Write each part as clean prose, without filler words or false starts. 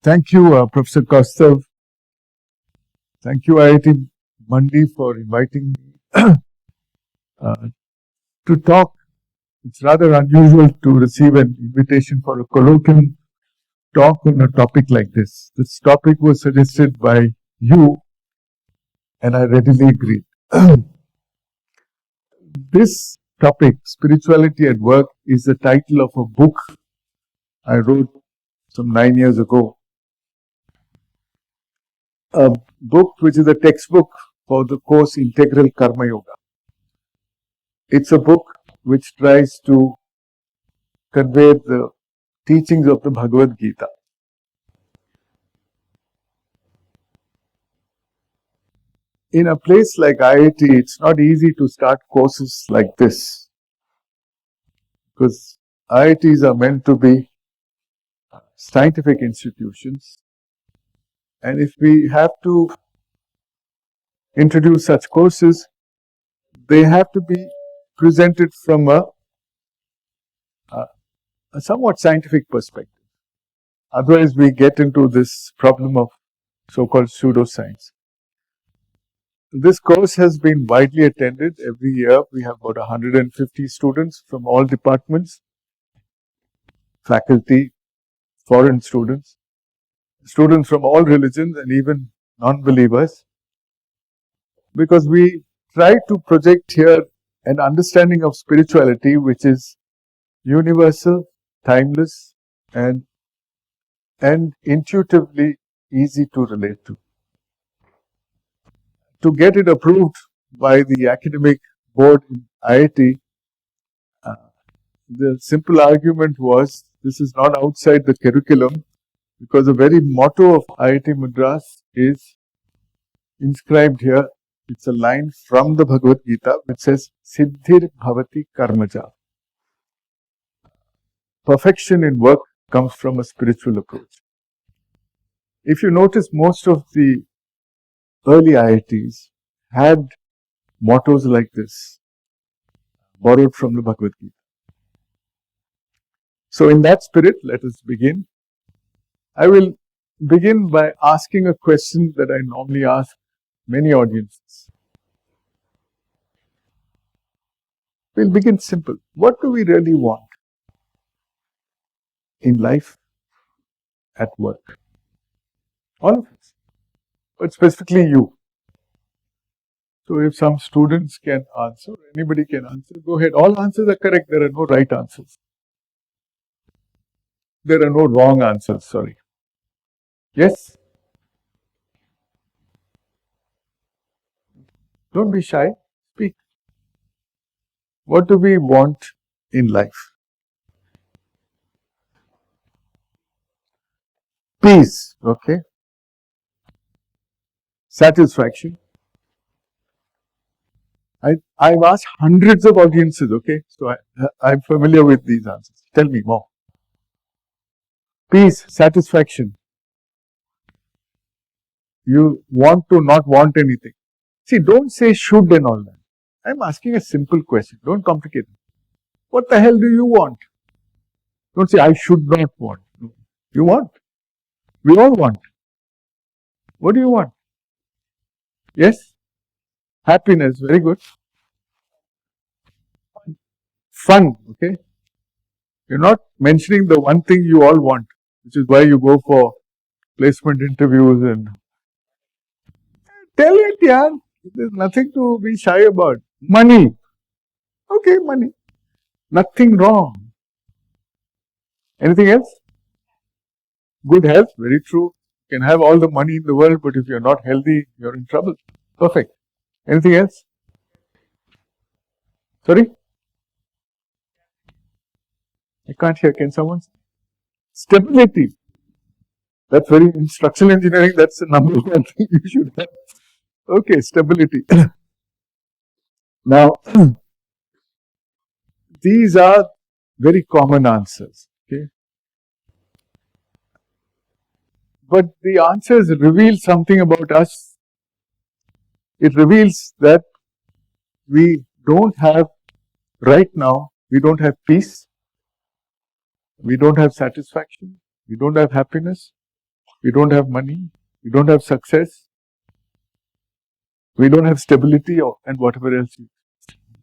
Thank you, Professor Kaustav. Thank you, IIT Mandi, for inviting me to talk. It's rather unusual to receive an invitation for a colloquium talk on a topic like this. This topic was suggested by you, and I readily agreed. This topic, Spirituality at Work, is the title of a book I wrote some 9 years ago. A book which is a textbook for the course Integral Karma Yoga. It's a book which tries to convey the teachings of the Bhagavad Gita. In a place like IIT, it's not easy to start courses like this, because IITs are meant to be scientific institutions, and if we have to introduce such courses, they have to be presented from a somewhat scientific perspective. Otherwise, we get into this problem of so-called pseudoscience. This course has been widely attended. Every year, we have about 150 students from all departments, faculty, foreign students, students from all religions and even non-believers, because we try to project here an understanding of spirituality which is universal, timeless, and intuitively easy to relate to. To get it approved by the academic board in IIT, the simple argument was this is not outside the curriculum, because the very motto of IIT Madras is inscribed here. It's a line from the Bhagavad Gita which says, Siddhir Bhavati Karmaja. Perfection in work comes from a spiritual approach. If you notice, most of the early IITs had mottos like this, borrowed from the Bhagavad Gita. So in that spirit, let us begin. I will begin by asking a question that I normally ask many audiences. We'll begin simple. What do we really want in life, at work? All of us, but specifically you. So if some students can answer, anybody can answer, go ahead. All answers are correct. There are no right answers. There are no wrong answers, sorry. Yes? Don't be shy. Speak. What do we want in life? Peace, okay? Satisfaction. I've asked hundreds of audiences, okay? So I'm familiar with these answers. Tell me more. Peace, satisfaction. You want to not want anything. See, don't say should and all that. I'm asking a simple question. Don't complicate it. What the hell do you want? Don't say I should not want. No. You want. We all want. What do you want? Yes? Happiness, very good. Fun, okay? You're not mentioning the one thing you all want, which is why you go for placement interviews and tell it, yeah. There's nothing to be shy about. Money. Okay, money. Nothing wrong. Anything else? Good health, very true. You can have all the money in the world, but if you're not healthy, you're in trouble. Perfect. Anything else? Sorry? I can't hear. Can someone? Stability. That's very, in structural engineering, that's the number one thing you should have. Okay, stability. Now, these are very common answers. Okay? But the answers reveal something about us. It reveals that we don't have, right now, we don't have peace, we don't have satisfaction, we don't have happiness, we don't have money, we don't have success, we don't have stability, and whatever else.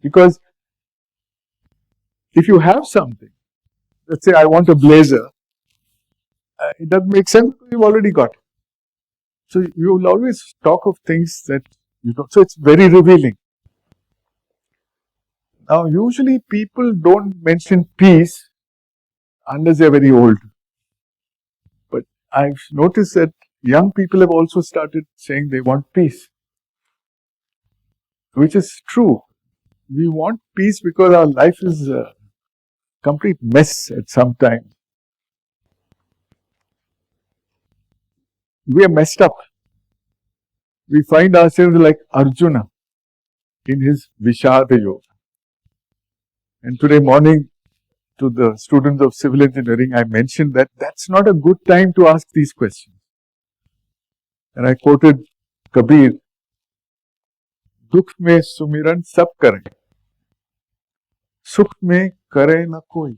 Because if you have something, let's say I want a blazer, it doesn't make sense because you've already got it. So you will always talk of things that you don't. So it's very revealing. Now, usually people don't mention peace unless they're very old. But I've noticed that young people have also started saying they want peace, which is true. We want peace because our life is a complete mess at some time. We are messed up. We find ourselves like Arjuna in his Vishada Yoga. And today morning, to the students of civil engineering, I mentioned that that's not a good time to ask these questions. And I quoted Kabir, Dukh mein sumiran sab kare, Sukh mein kare na koi.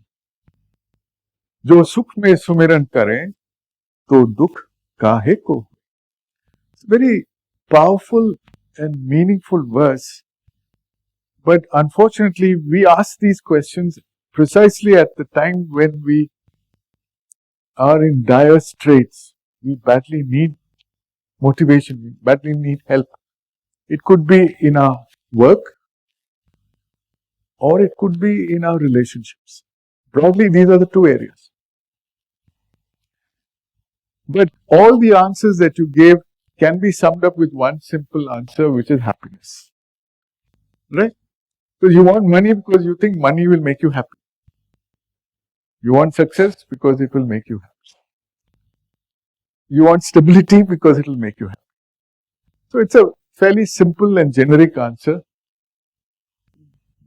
Jo sukh mein sumiran kare, to dukh kahe ko. It's a very powerful and meaningful verse. But unfortunately, we ask these questions precisely at the time when we are in dire straits. We badly need motivation, we badly need help. It could be in our work or it could be in our relationships. Broadly, these are the two areas. But all the answers that you gave can be summed up with one simple answer, which is happiness. Right? So you want money because you think money will make you happy. You want success because it will make you happy. You want stability because it will make you happy. So it's a fairly simple and generic answer.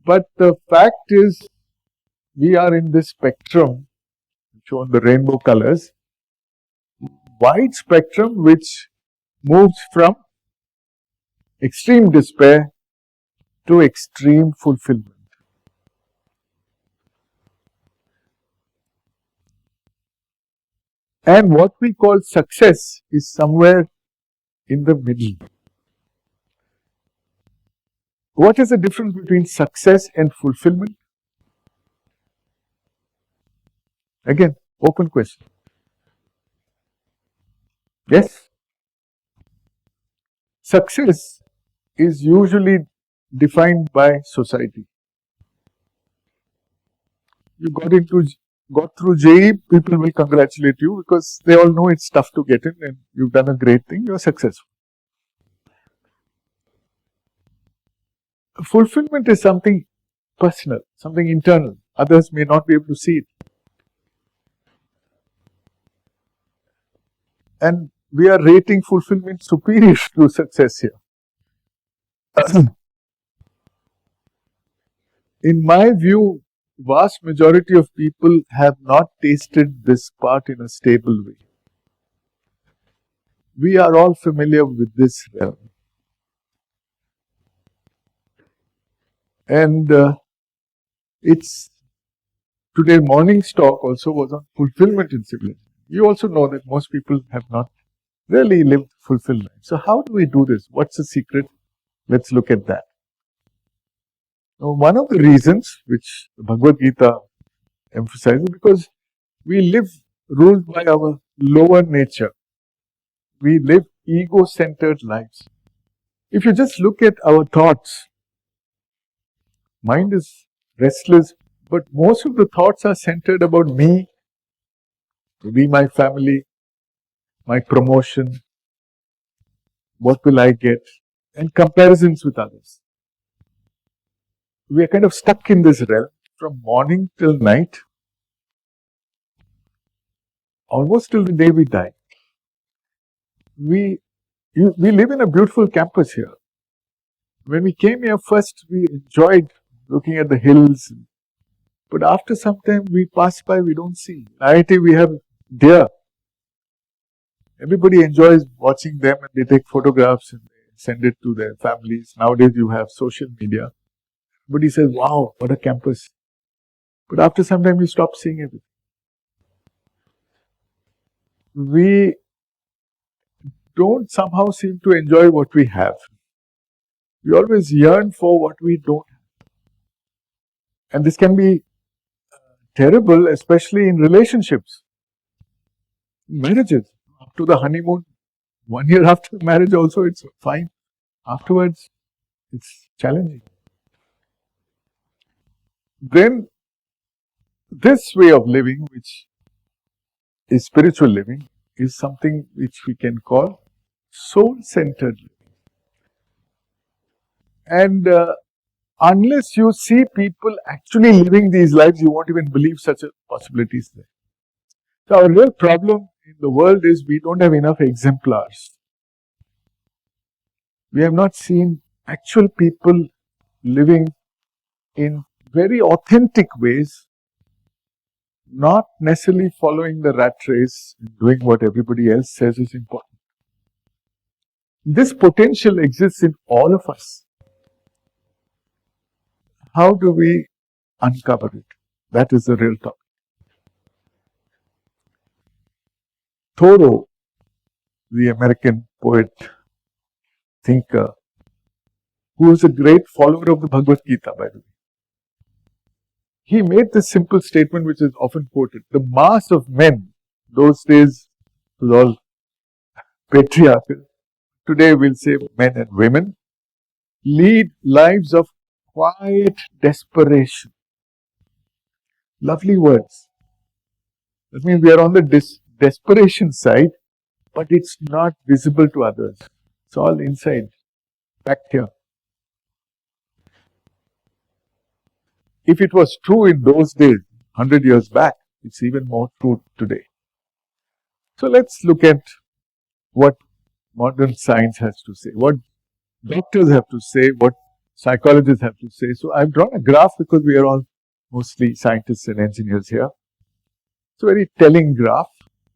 But the fact is, we are in this spectrum, shown the rainbow colors, wide spectrum which moves from extreme despair to extreme fulfillment. And what we call success is somewhere in the middle. What is the difference between success and fulfillment? Again, open question. Yes? Success is usually defined by society. You got through JEE, people will congratulate you because they all know it's tough to get in and you've done a great thing, you're successful. Fulfillment is something personal, something internal. Others may not be able to see it. And we are rating fulfillment superior to success here. In my view, vast majority of people have not tasted this part in a stable way. We are all familiar with this realm. And it's today morning's talk also was on fulfillment in civil engineering. You also know that most people have not really lived fulfilled life. So how do we do this? What's the secret? Let's look at that. Now, one of the reasons which the Bhagavad Gita emphasizes, because we live ruled by our lower nature. We live ego-centered lives. If you just look at our thoughts, mind is restless, but most of the thoughts are centered about me, my family, my promotion, what will I get, and comparisons with others. We are kind of stuck in this realm from morning till night, almost till the day we die. We live in a beautiful campus here. When we came here first, we enjoyed looking at the hills. But after some time, we pass by, we don't see. In IIT, we have deer. Everybody enjoys watching them and they take photographs and they send it to their families. Nowadays, you have social media. Everybody says, wow, what a campus. But after some time, you stop seeing everything. We don't somehow seem to enjoy what we have. We always yearn for what we don't have. And this can be terrible, especially in relationships, marriages. Up to the honeymoon, 1 year after marriage also it's fine. Afterwards, it's challenging. Then, this way of living, which is spiritual living, is something which we can call soul-centered living. And unless you see people actually living these lives, you won't even believe such a possibility is there. So our real problem in the world is we don't have enough exemplars. We have not seen actual people living in very authentic ways, not necessarily following the rat race, doing what everybody else says is important. This potential exists in all of us. How do we uncover it? That is the real topic. Thoreau, the American poet, thinker, who was a great follower of the Bhagavad Gita, by the way, he made this simple statement which is often quoted. The mass of men, those days it was all patriarchal, today we'll say men and women, lead lives of quiet desperation. Lovely words. That means we are on the desperation side, but it's not visible to others. It's all inside, back here. If it was true in those days, 100 years back, it's even more true today. So let's look at what modern science has to say, what doctors have to say, what psychologists have to say. So I've drawn a graph because we are all mostly scientists and engineers here. It's a very telling graph.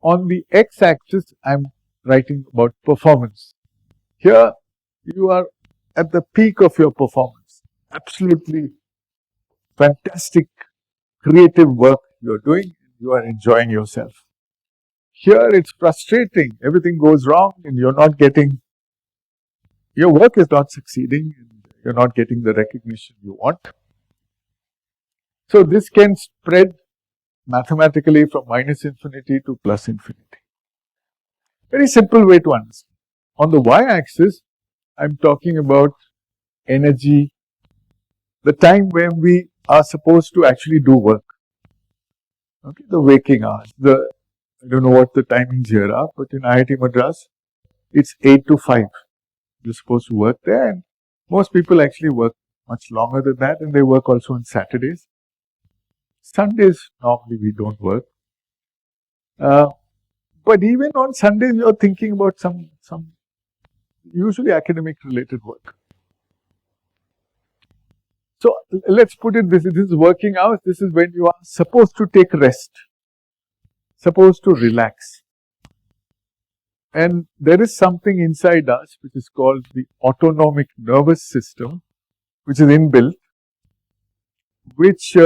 On the x-axis, I'm writing about performance. Here, you are at the peak of your performance. Absolutely fantastic, creative work you're doing. You are enjoying yourself. Here, it's frustrating. Everything goes wrong and you're not getting, your work is not succeeding. You're not getting the recognition you want. So this can spread mathematically from minus infinity to plus infinity. Very simple way to understand. On the y-axis, I'm talking about energy, the time when we are supposed to actually do work. Okay, the waking hours. I don't know what the timings here are, but in IIT Madras, it's 8 to 5. You're supposed to work there, and most people actually work much longer than that, and they work also on Saturdays. Sundays, normally we don't work. But even on Sundays, you're thinking about some usually academic related work. So let's put it this is working hours. This is when you are supposed to take rest, supposed to relax. And there is something inside us which is called the autonomic nervous system, which is inbuilt, which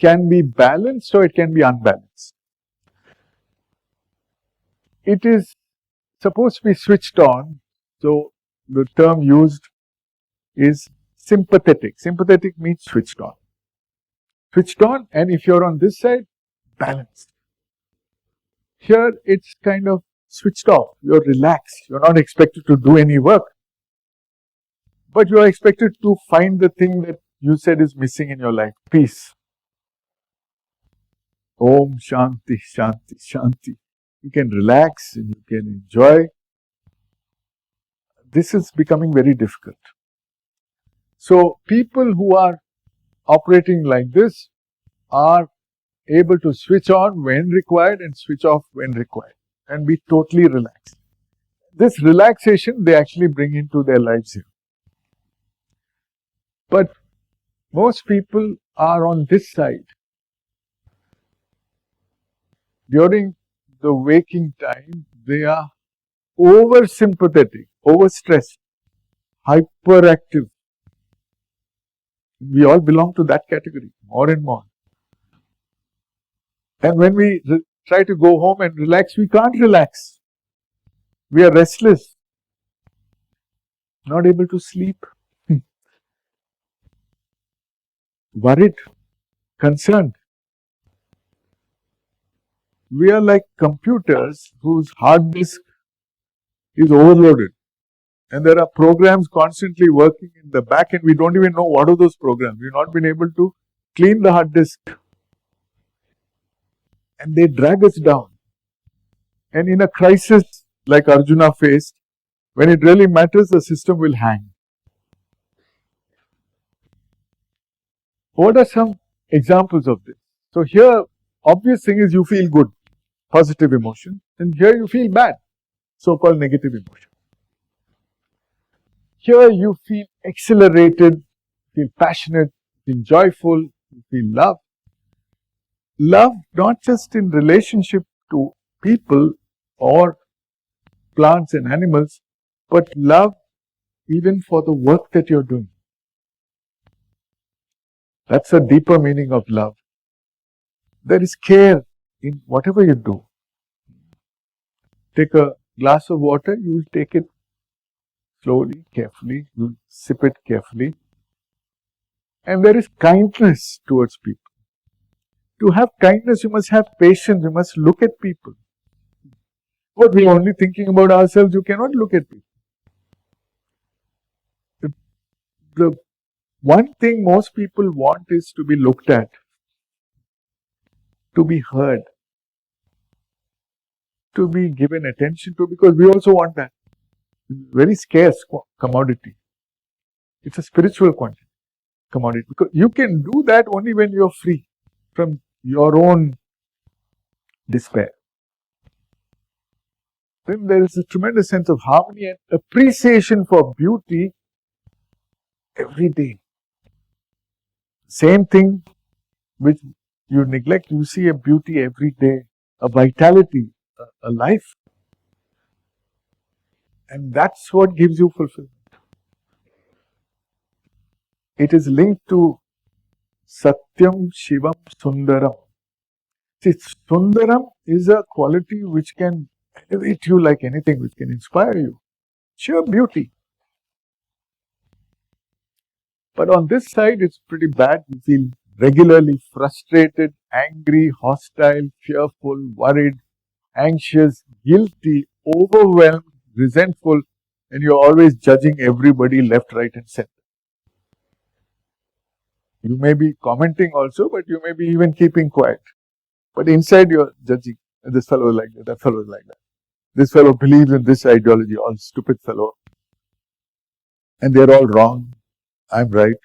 can be balanced or it can be unbalanced. It is supposed to be switched on, so the term used is sympathetic. Sympathetic means switched on. Switched on, and if you're on this side, balanced. Here, it's kind of switched off. You're relaxed. You're not expected to do any work. But you are expected to find the thing that you said is missing in your life. Peace. Om Shanti, Shanti, Shanti. You can relax and you can enjoy. This is becoming very difficult. So, people who are operating like this are able to switch on when required and switch off when required and be totally relaxed. This relaxation they actually bring into their lives here. But most people are on this side. During the waking time, they are over-sympathetic, over-stressed, hyperactive. We all belong to that category, more and more. And when we try to go home and relax, we can't relax. We are restless, not able to sleep, worried, concerned. We are like computers whose hard disk is overloaded. And there are programs constantly working in the back and we don't even know what are those programs. We've not been able to clean the hard disk. And they drag us down. And in a crisis like Arjuna faced, when it really matters, the system will hang. What are some examples of this? So here, obvious thing is you feel good, positive emotion, and here you feel bad, so-called negative emotion. Here you feel exhilarated, feel passionate, feel joyful, you feel love. Love not just in relationship to people or plants and animals, but love even for the work that you're doing. That's a deeper meaning of love. There is care in whatever you do. Take a glass of water, you will take it slowly, carefully, you will sip it carefully. And there is kindness towards people. To have kindness, you must have patience, you must look at people. But we are only thinking about ourselves, you cannot look at people. The one thing most people want is to be looked at, to be heard, to be given attention to, because we also want that. It's a very scarce commodity. It's a spiritual commodity, because you can do that only when you're free from your own despair. Then there is a tremendous sense of harmony and appreciation for beauty every day. Same thing which you neglect, you see a beauty every day, a vitality, a life. And that's what gives you fulfillment. It is linked to Satyam, Shivam, Sundaram. See, Sundaram is a quality which can elevate you like anything, which can inspire you. Sheer beauty. But on this side, it's pretty bad. You feel regularly frustrated, angry, hostile, fearful, worried, anxious, guilty, overwhelmed, resentful, and you're always judging everybody left, right, and center. You may be commenting also, but you may be even keeping quiet. But inside you're judging. This fellow is like that fellow is like that. This fellow believes in this ideology, all stupid fellow. And they're all wrong. I'm right.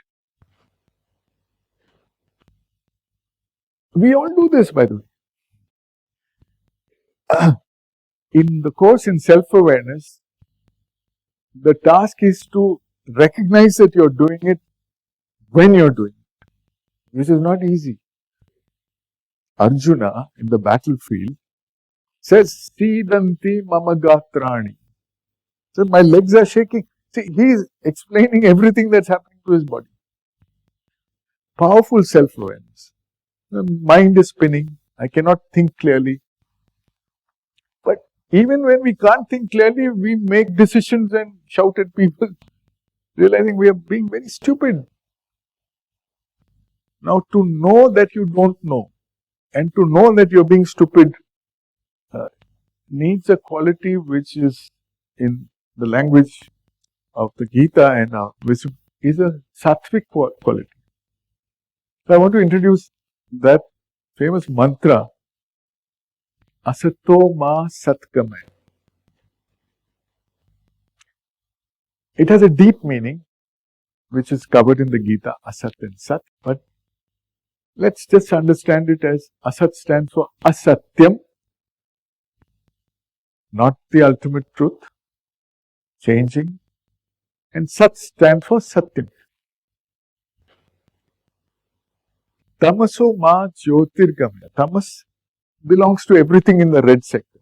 We all do this, by the way. In the course in self-awareness, the task is to recognize that you're doing it when you're doing it, which is not easy. Arjuna, in the battlefield, says, Sidanti mama gatrani. So my legs are shaking. See, he's explaining everything that's happening to his body. Powerful self-awareness. The mind is spinning. I cannot think clearly. But even when we can't think clearly, we make decisions and shout at people, realizing we are being very stupid. Now, to know that you don't know and to know that you're being stupid needs a quality which is in the language of the Gita and which is a sattvic quality. So I want to introduce that famous mantra, Asato ma satkamay. It has a deep meaning which is covered in the Gita, Asat and Sat, but let's just understand it as Asat stands for Asatyam, not the ultimate truth, changing, and Sat stands for Satyam. Tamaso ma jyotirgamaya. Tamas belongs to everything in the red sector,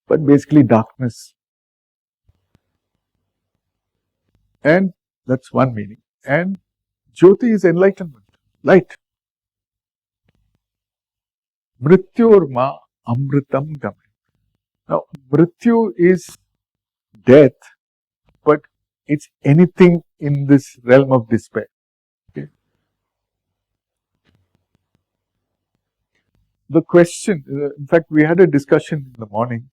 but basically darkness. And that's one meaning. And Jyoti is enlightenment, light. Mrityor ma amritam gamaya. Now, Mrityu is death, but it's anything in this realm of despair. Okay? The question, in fact, we had a discussion in the morning.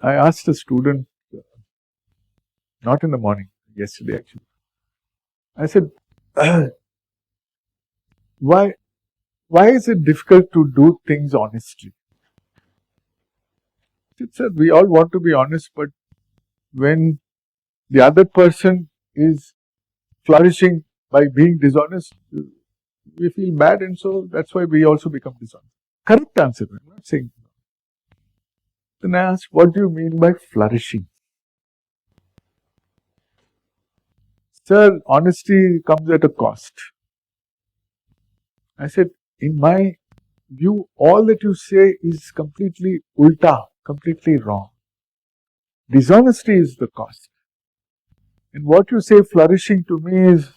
I asked a student, not in the morning, yesterday actually. I said, why is it difficult to do things honestly? He said, we all want to be honest, but when the other person is flourishing by being dishonest, we feel bad, and so that's why we also become dishonest. Correct answer, I'm not saying. Then I asked, what do you mean by flourishing? Sir, honesty comes at a cost. I said, in my view, all that you say is completely ulta, completely wrong. Dishonesty is the cost. And what you say flourishing to me is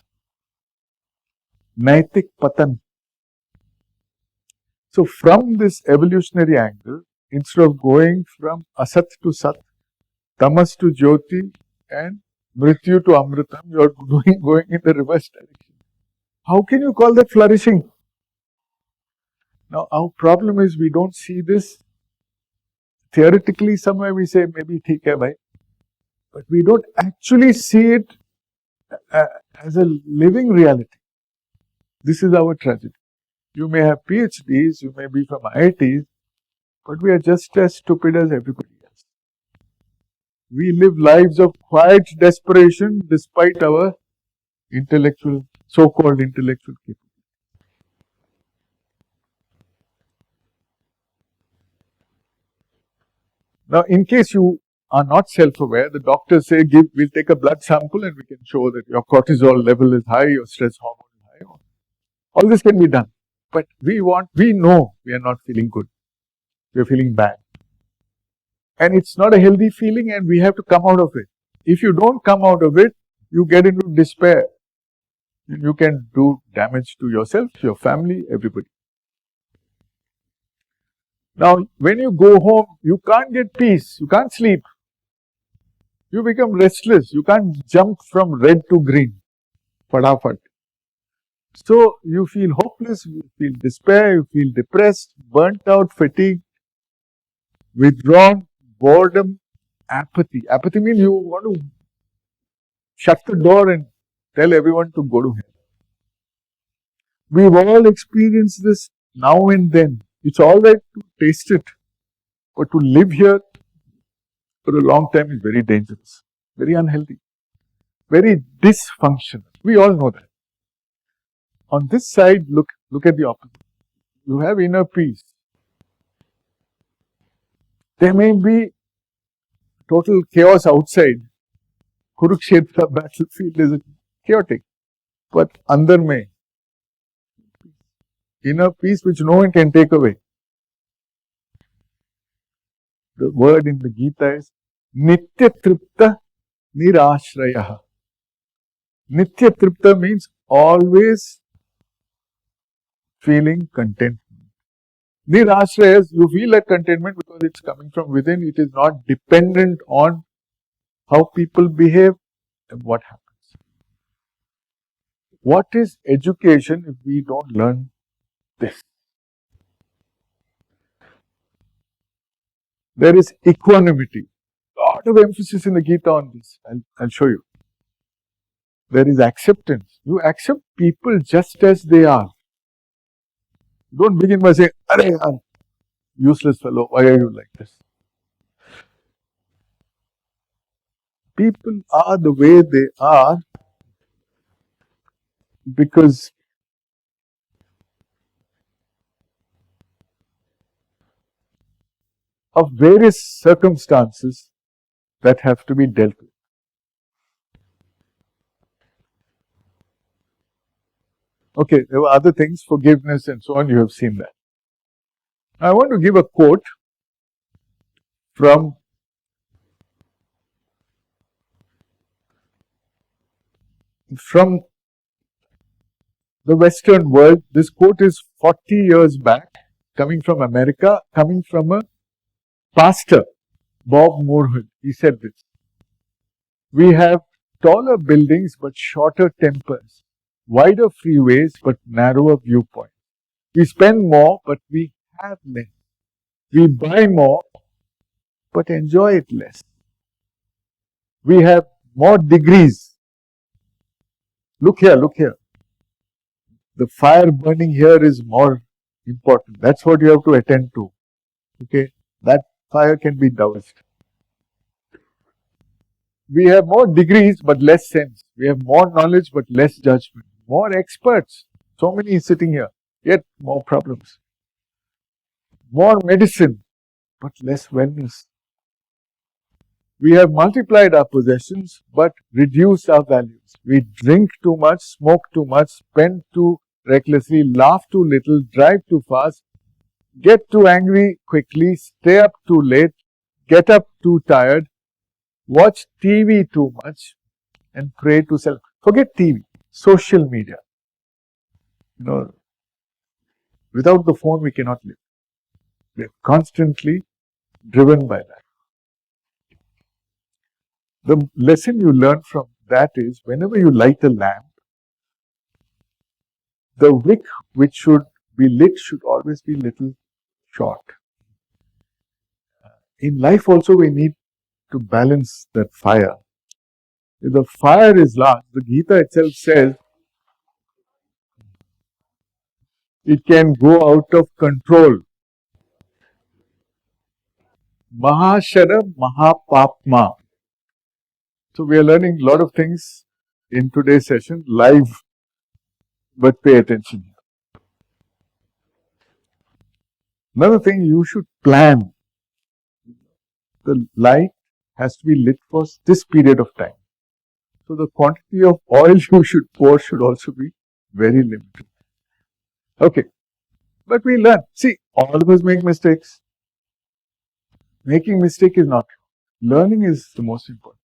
naitik patan. So from this evolutionary angle, instead of going from asat to sat, tamas to jyoti, and mrityu to amritam, you are going in the reverse direction. How can you call that flourishing? Now, our problem is we don't see this. Theoretically, somewhere we say, maybe theek hai bhai. But we don't actually see it as a living reality. This is our tragedy. You may have PhDs, you may be from IITs, but we are just as stupid as everybody else. We live lives of quiet desperation despite our intellectual, so-called intellectual capability. Now, in case you are not self-aware, the doctors say, we'll take a blood sample and we can show that your cortisol level is high, your stress hormone is high. All this can be done. But we know we are not feeling good. We are feeling bad. And it's not a healthy feeling, and we have to come out of it. If you don't come out of it, you get into despair. And you can do damage to yourself, your family, everybody. Now, when you go home, you can't get peace. You can't sleep. You become restless. You can't jump from red to green. Padafat. So, you feel hopeless, you feel despair, you feel depressed, burnt out, fatigued, withdrawn, boredom, apathy. Apathy means you want to shut the door and tell everyone to go to hell. We've all experienced this now and then. It's all right to taste it, but to live here for a long time is very dangerous, very unhealthy, very dysfunctional. We all know that. On this side, look at the opposite. You have inner peace. There may be total chaos outside. Kurukshetra battlefield is chaotic, but andar mein inner peace which no one can take away. The word in the Gita is Nitya Tripta Nirashrayaha. Nitya Tripta means always feeling contentment. Nirashraya, you feel that contentment because it's coming from within. It is not dependent on how people behave and what happens. What is education if we don't learn this? There is equanimity. A lot of emphasis in the Gita on this. I'll show you. There is acceptance. You accept people just as they are. Don't begin by saying, "Arey yaar, useless fellow, why are you like this?" People are the way they are because of various circumstances that have to be dealt with. Okay, there were other things, forgiveness and so on, you have seen that. I want to give a quote from the Western world. This quote is 40 years back, coming from America, coming from a pastor, Bob Moorhead, he said this. We have taller buildings but shorter tempers, wider freeways but narrower viewpoints. We spend more but we have less. We buy more but enjoy it less. We have more degrees. Look here, look here. The fire burning here is more important. That's what you have to attend to. Okay? That fire can be doused. We have more degrees but less sense. We have more knowledge but less judgment. More experts. So many sitting here, yet more problems. More medicine but less wellness. We have multiplied our possessions but reduced our values. We drink too much, smoke too much, spend too recklessly, laugh too little, drive too fast, get too angry quickly, stay up too late, get up too tired, watch TV too much, and pray to self. Forget TV, social media. You know, without the phone we cannot live. We are constantly driven by that. The lesson you learn from that is whenever you light a lamp, the wick which should be lit should always be little short. In life also we need to balance that fire. If the fire is large, the Gita itself says it can go out of control. Mahashara Mahapapma. So we are learning a lot of things in today's session live, but pay attention. Another thing, you should plan. The light has to be lit for this period of time. So the quantity of oil you should pour should also be very limited. Okay. But we learn. See, all of us make mistakes. Making mistake is not. Learning is the most important.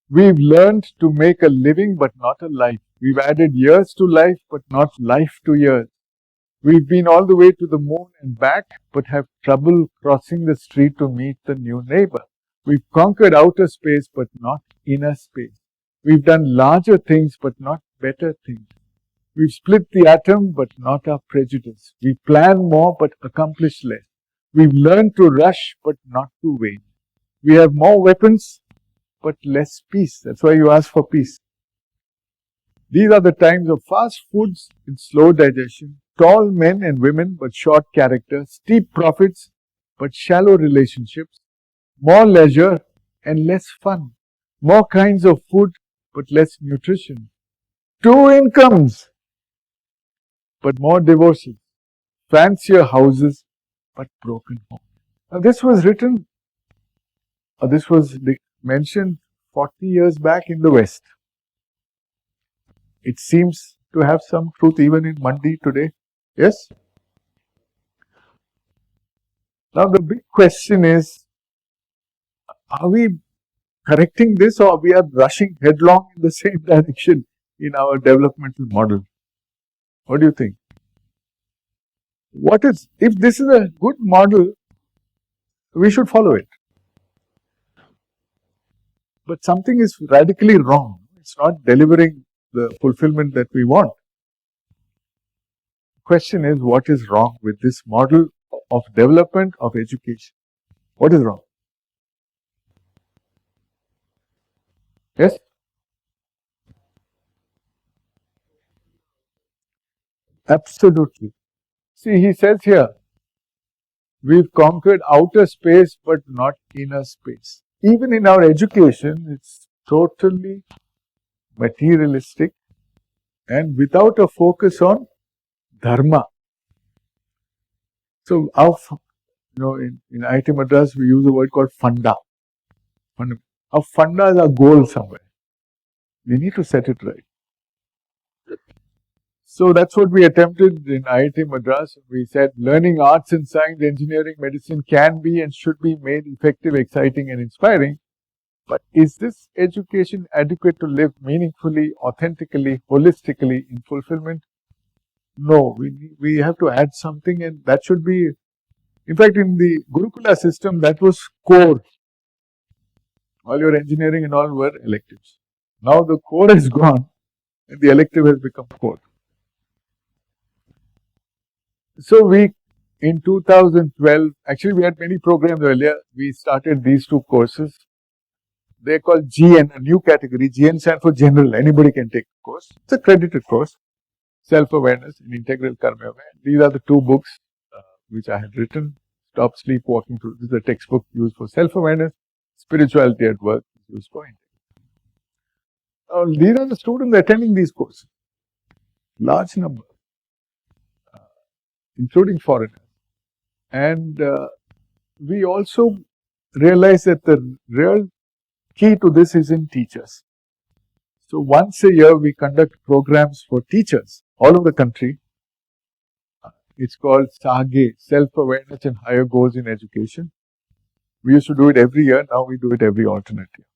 We've learned to make a living but not a life. We've added years to life but not life to years. We've been all the way to the moon and back but have trouble crossing the street to meet the new neighbor. We've conquered outer space but not inner space. We've done larger things but not better things. We've split the atom but not our prejudice. We plan more but accomplish less. We've learned to rush but not to wait. We have more weapons but less peace. That's why you ask for peace. These are the times of fast foods and slow digestion, tall men and women but short character, steep profits but shallow relationships, more leisure and less fun, more kinds of food but less nutrition, two incomes but more divorces, fancier houses but broken homes. Now this was written, or this was mentioned 40 years back in the West. It seems to have some truth even in Mandi today. Yes? Now the big question is, are we correcting this or we are rushing headlong in the same direction in our developmental model? What do you think? If this is a good model, we should follow it. But something is radically wrong. It's not delivering the fulfillment that we want. The question is, what is wrong with this model of development of education? What is wrong? Yes? Absolutely. See, he says here, we've conquered outer space but not inner space. Even in our education, it's totally materialistic and without a focus on dharma. So, in IIT Madras, we use a word called funda. Our funda is our goal somewhere. We need to set it right. So that's what we attempted in IIT Madras. We said learning arts and science, engineering, medicine can be and should be made effective, exciting and inspiring. But is this education adequate to live meaningfully, authentically, holistically in fulfillment? No, we have to add something, and that should be In fact, in the Gurukula system, that was core. All your engineering and all were electives. Now the core is gone and the elective has become core. So in 2012, actually we had many programs earlier. We started these two courses. They're called GN, a new category. GN stands for general. Anybody can take the course. It's a credited course. Self-awareness and integral karma yoga. These are the two books which I had written. Stop Sleepwalking Through. This is a textbook used for self-awareness. Spirituality at Work is used for integral. These are the students attending these courses. Large number, including foreigners. And we also realize that the real key to this is in teachers. So once a year we conduct programs for teachers all over the country. It's called SAGE, Self-Awareness and Higher Goals in Education. We used to do it every year, now we do it every alternate year.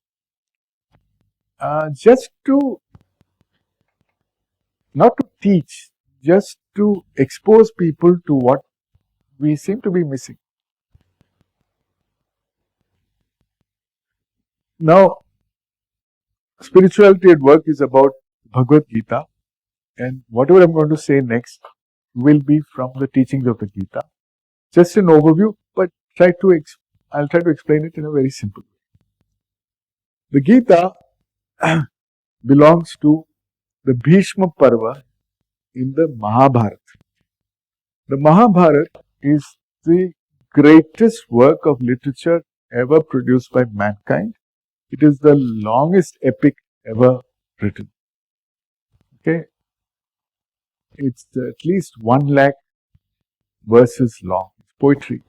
Just to, not to teach, just to expose people to what we seem to be missing. Now, Spirituality at Work is about Bhagavad Gita, and whatever I'm going to say next will be from the teachings of the Gita. Just an overview, but I'll try to explain it in a very simple way. The Gita belongs to the Bhishma Parva in the Mahabharata. The Mahabharata is the greatest work of literature ever produced by mankind. It is the longest epic ever written. Okay, it's at least 1 lakh verses long. It's poetry.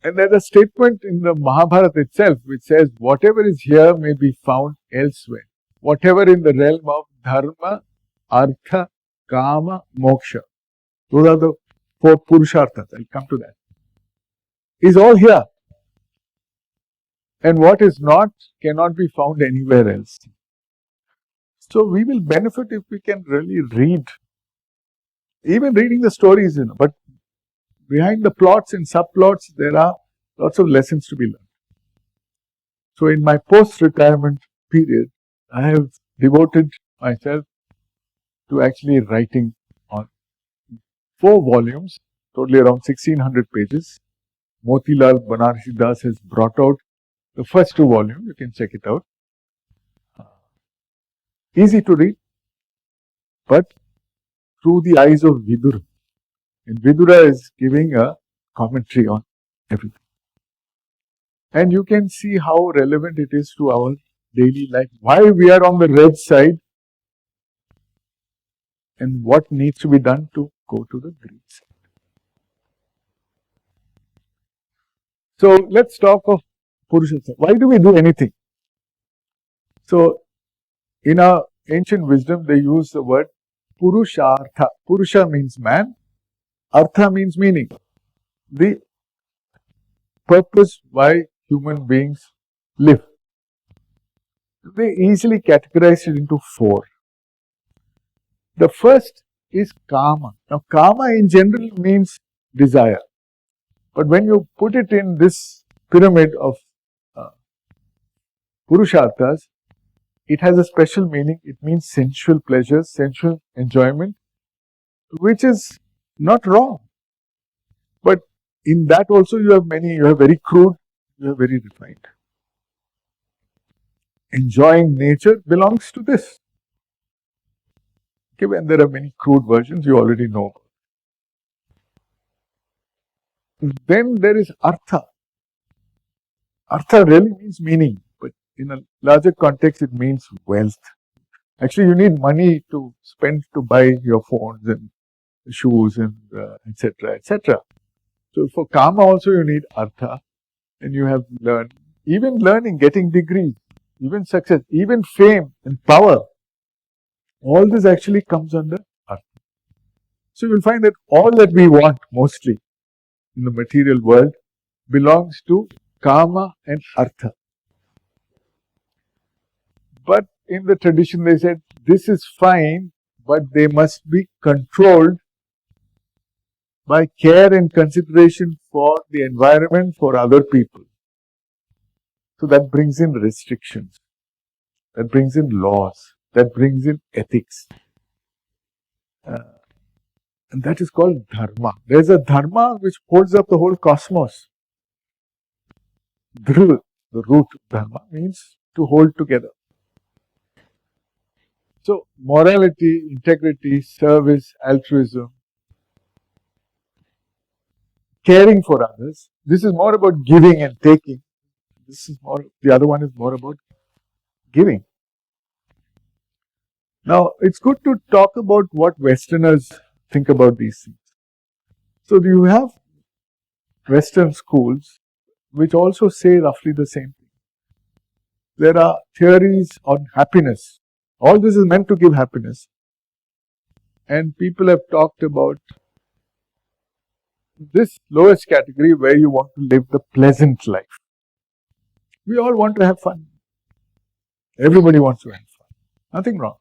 And there's a statement in the Mahabharata itself which says, whatever is here may be found elsewhere. Whatever in the realm of dharma, artha, kama, moksha. Those are the 4 purusharthas. I'll come to that. Is all here. And what is not cannot be found anywhere else. So we will benefit if we can really read. Even reading the stories, but behind the plots and subplots, there are lots of lessons to be learned. So in my post-retirement period, I have devoted myself to actually writing on 4 volumes, totally around 1600 pages. Motilal Banarsi Das has brought out the first 2 volumes, you can check it out. Easy to read, but through the eyes of Vidura. And Vidura is giving a commentary on everything. And you can see how relevant it is to our daily life, why we are on the red side and what needs to be done to go to the green side. So let's talk of Purushartha. Why do we do anything? So in our ancient wisdom, they use the word Purushartha. Purusha means man, Artha means meaning. The purpose why human beings live. They easily categorize it into 4. The first is Kama. Now, Kama in general means desire. But when you put it in this pyramid of Purusharthas, it has a special meaning. It means sensual pleasures, sensual enjoyment, which is not wrong. But in that also you have very crude, you have very refined. Enjoying nature belongs to this. Okay, and there are many crude versions you already know. Then there is Artha. Artha really means meaning, but in a larger context it means wealth. Actually, you need money to spend to buy your phones and shoes and etc. etc. So for Kama also you need Artha, and you have learned, even learning, getting degrees, even success, even fame and power. All this actually comes under Artha. So you will find that all that we want mostly in the material world belongs to Kama and Artha. But in the tradition they said, this is fine, but they must be controlled by care and consideration for the environment, for other people. So that brings in restrictions, that brings in laws, that brings in ethics. And that is called dharma. There is a dharma which holds up the whole cosmos. Dhru, the root of dharma, means to hold together. So, morality, integrity, service, altruism, caring for others. This is more about giving and taking. This is more, the other one is more about giving. Now, it's good to talk about what Westerners think about these things. So, you have Western schools which also say roughly the same thing. There are theories on happiness. All this is meant to give happiness. And people have talked about this lowest category where you want to live the pleasant life. We all want to have fun. Everybody wants to have fun. Nothing wrong.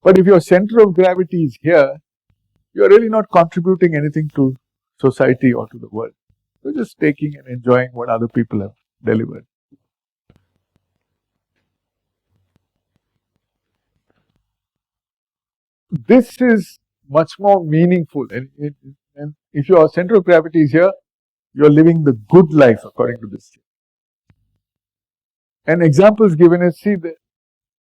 But if your center of gravity is here, you are really not contributing anything to society or to the world. You're just taking and enjoying what other people have delivered. This is much more meaningful. And if your center of gravity is here, you're living the good life according to this. And examples given is, see,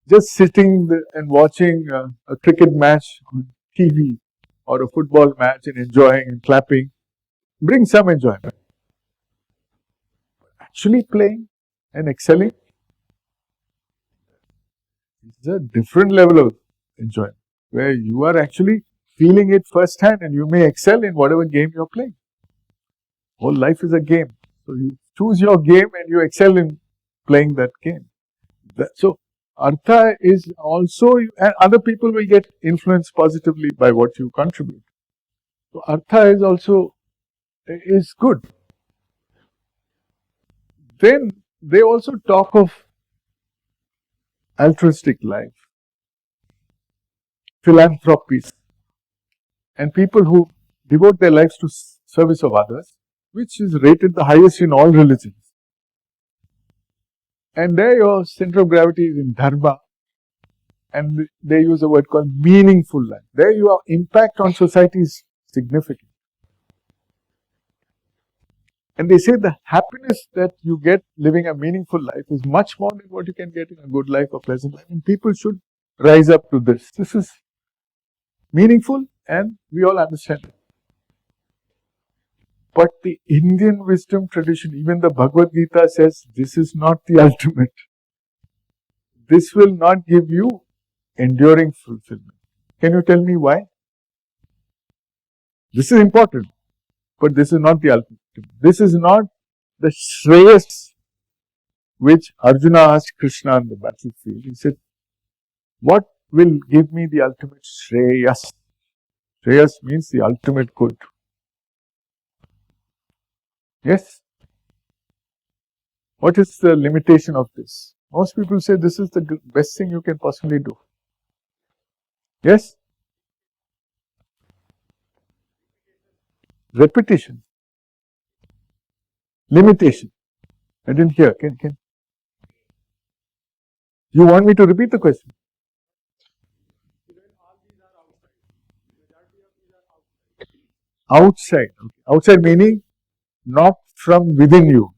just sitting and watching a cricket match on TV or a football match and enjoying and clapping brings some enjoyment. Actually playing and excelling is a different level of enjoyment, where you are actually feeling it firsthand and you may excel in whatever game you're playing. Whole life is a game. So you choose your game and you excel in playing that game. So artha is also, and other people will get influenced positively by what you contribute. So artha is also is good. Then they also talk of altruistic life, philanthropies, and people who devote their lives to service of others, which is rated the highest in all religions. And there your center of gravity is in dharma, and they use a word called meaningful life. There your impact on society is significant. And they say the happiness that you get living a meaningful life is much more than what you can get in a good life or pleasant life. And people should rise up to this. This is meaningful and we all understand it. But the Indian wisdom tradition, even the Bhagavad Gita says, this is not the ultimate. This will not give you enduring fulfillment. Can you tell me why? This is important, but this is not the ultimate. This is not the Shreyas which Arjuna asked Krishna on the battlefield. He said, what will give me the ultimate Shreyas? Shreyas means the ultimate good. Yes? What is the limitation of this? Most people say this is the best thing you can possibly do. Yes? Repetition. Limitation. I didn't hear. Can you want me to repeat the question? Outside. Okay. Outside meaning not from within you.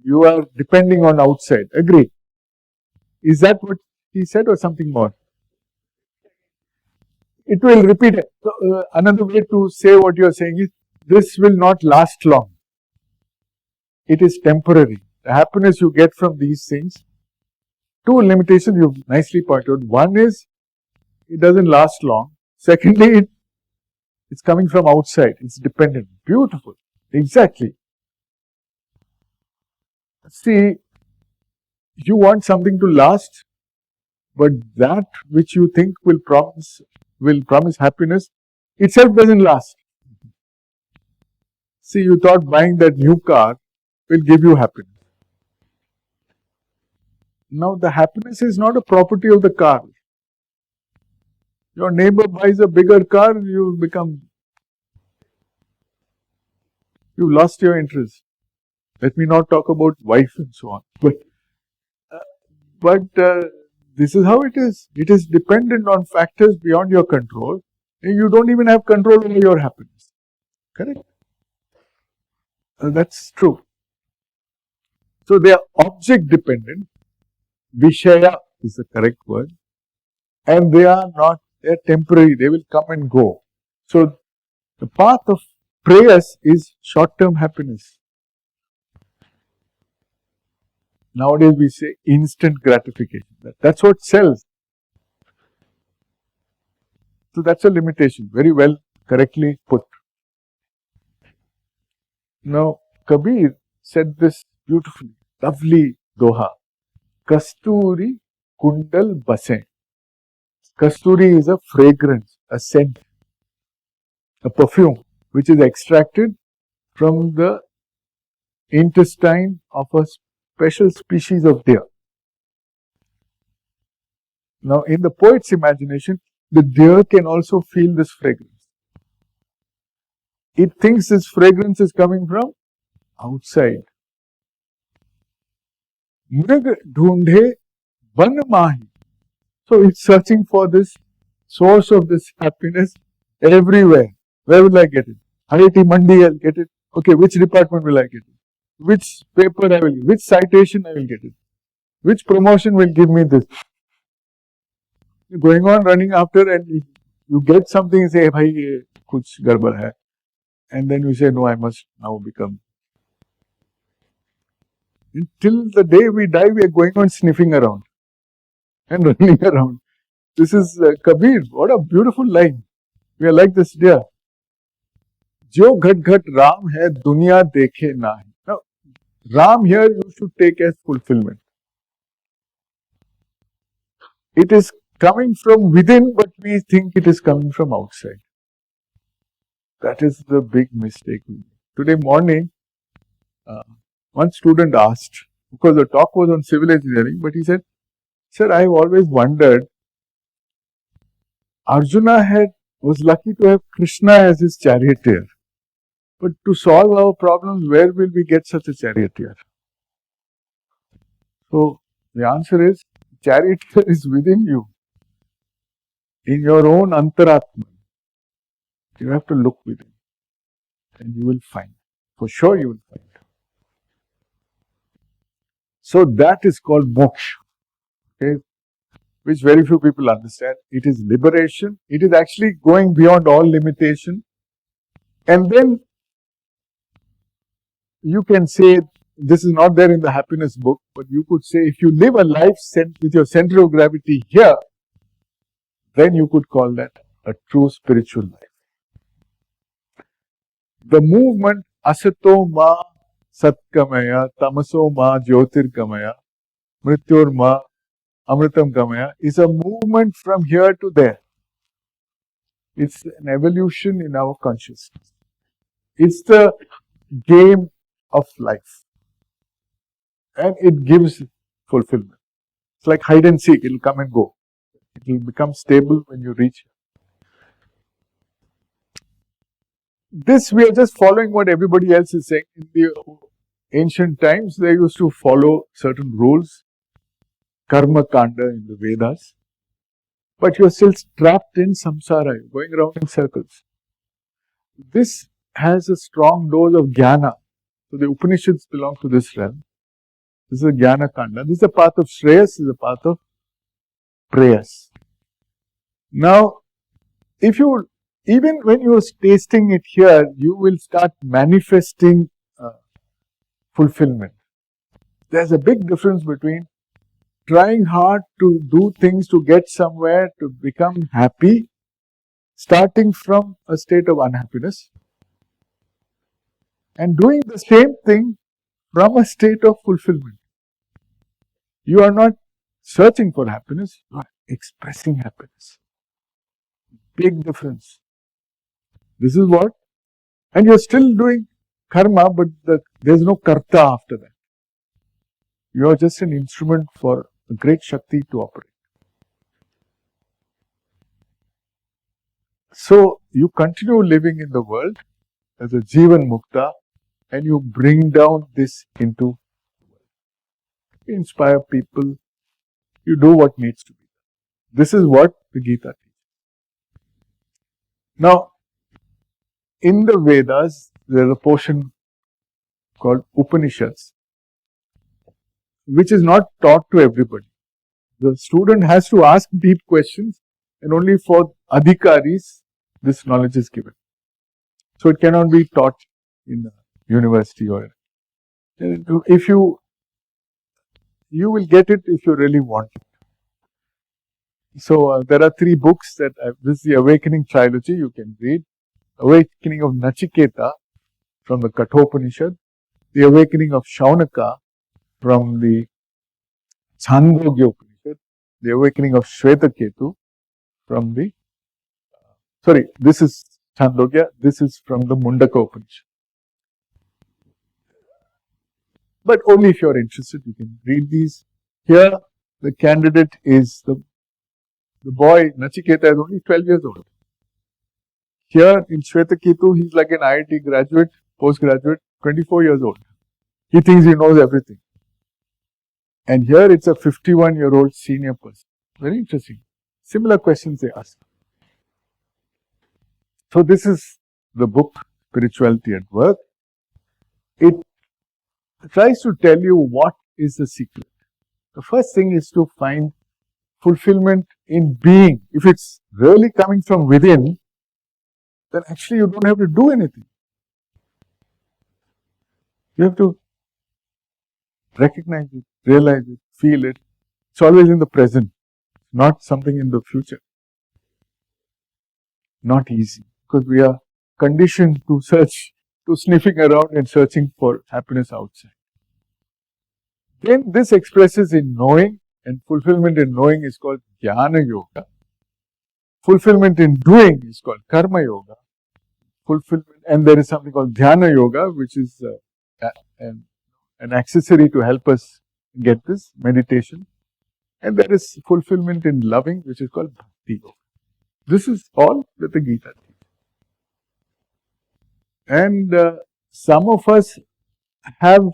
You are depending on outside. Agree? Is that what he said or something more? It will repeat it. So, another way to say what you are saying is, this will not last long. It is temporary. The happiness you get from these things, two limitations you nicely pointed out. One is, it doesn't last long. Secondly, it's coming from outside. It's dependent. Beautiful. Exactly. See, you want something to last, but that which you think will promise happiness itself doesn't last. See, you thought buying that new car will give you happiness. Now, the happiness is not a property of the car. Your neighbor buys a bigger car, you become You lost your interest. Let me not talk about wife and so on. But this is how it is. It is dependent on factors beyond your control. And you don't even have control over your happiness. Correct? That's true. So they are object dependent. Vishaya is the correct word. And they are not, they are temporary. They will come and go. So the path of prayers is short-term happiness. Nowadays we say instant gratification. That's what sells. So that's a limitation. Very well, correctly put. Now, Kabir said this beautifully, lovely doha. Kasturi kundal base. Kasturi is a fragrance, a scent, a perfume, which is extracted from the intestine of a special species of deer. Now, in the poet's imagination, the deer can also feel this fragrance. It thinks this fragrance is coming from outside. Mrag dhoondhe ban mahi. So it's searching for this source of this happiness everywhere. Where will I get it? IIT Mandi, I'll get it. Okay, which department will I get it? Which paper I will get? Which citation I will get it? Which promotion will give me this? You're going on running after and you get something and say, bhai, ye kuch garbar hai. And then you say, no, I must now become. Until the day we die, we are going on sniffing around and running around. This is Kabir. What a beautiful line. We are like this deer. Jo ghat ghat Ram hai, dunya dekhe nahi. Now, Ram here you should take as fulfillment. It is coming from within, but we think it is coming from outside. That is the big mistake. Today morning, one student asked, because the talk was on civil engineering, but he said, sir, I have always wondered, Arjuna was lucky to have Krishna as his charioteer. But to solve our problems, where will we get such a charioteer? So, the answer is, charioteer is within you, in your own antaratma. You have to look within, and you will find. For sure you will find. So, that is called moksha, okay, which very few people understand. It is liberation. It is actually going beyond all limitation. And then, you can say, this is not there in the happiness book, but you could say, if you live a life with your center of gravity here, then you could call that a true spiritual life. The movement asato ma satkamaya, tamaso ma jyotirgamaya, mrityor ma amritam gamaya is a movement from here to there. It's an evolution in our consciousness. It's the game of life. And it gives fulfillment. It's like hide and seek, it will come and go. It will become stable when you reach. This we are just following what everybody else is saying. In the ancient times, they used to follow certain rules, karma kanda in the Vedas. But you are still trapped in samsara, going around in circles. This has a strong dose of jnana. So the Upanishads belong to this realm. This is a jnana kanda. This is a path of shreyas, this is a path of prayas. Now, even when you are tasting it here, you will start manifesting fulfillment. There's a big difference between trying hard to do things to get somewhere, to become happy, starting from a state of unhappiness, and doing the same thing from a state of fulfillment. You are not searching for happiness, you are expressing happiness. Big difference. This is what, and you're still doing karma, but there's no karta after that. You are just an instrument for a great Shakti to operate. So, you continue living in the world as a Jivan Mukta, and you bring down this into, you inspire people, you do what needs to be done. This is what the Gita teaches. Now, in the Vedas, there is a portion called Upanishads, which is not taught to everybody. The student has to ask deep questions, and only for adhikaris this knowledge is given. So it cannot be taught in a university or if you will get it if you really want it. So there are 3 books that this is the Awakening trilogy you can read. Awakening of Nachiketa from the Kathopanishad, the Awakening of Shaunaka from the Chandogya Upanishad, the Awakening of Shvetaketu from the, this is Chandogya, this is from the Mundaka Upanishad. But only if you are interested, you can read these. Here, the candidate is the boy, Nachiketa, is only 12 years old. Here in Shvetaketu, he's like an IIT graduate, postgraduate, 24 years old. He thinks he knows everything. And here it's a 51-year-old senior person. Very interesting. Similar questions they ask. So this is the book, Spirituality at Work. It tries to tell you what is the secret. The first thing is to find fulfillment in being. If it's really coming from within, then actually you don't have to do anything. You have to recognize it, realize it, feel it. It's always in the present, not something in the future. Not easy, because we are conditioned to search, to sniffing around and searching for happiness outside. Then this expresses in knowing, and fulfillment in knowing is called Jnana Yoga. Fulfillment in doing is called Karma Yoga. Fulfillment, and there is something called Dhyana Yoga, which is an accessory to help us get this, meditation. And there is fulfillment in loving, which is called Bhakti Yoga. This is all that the Gita teaches. And some of us have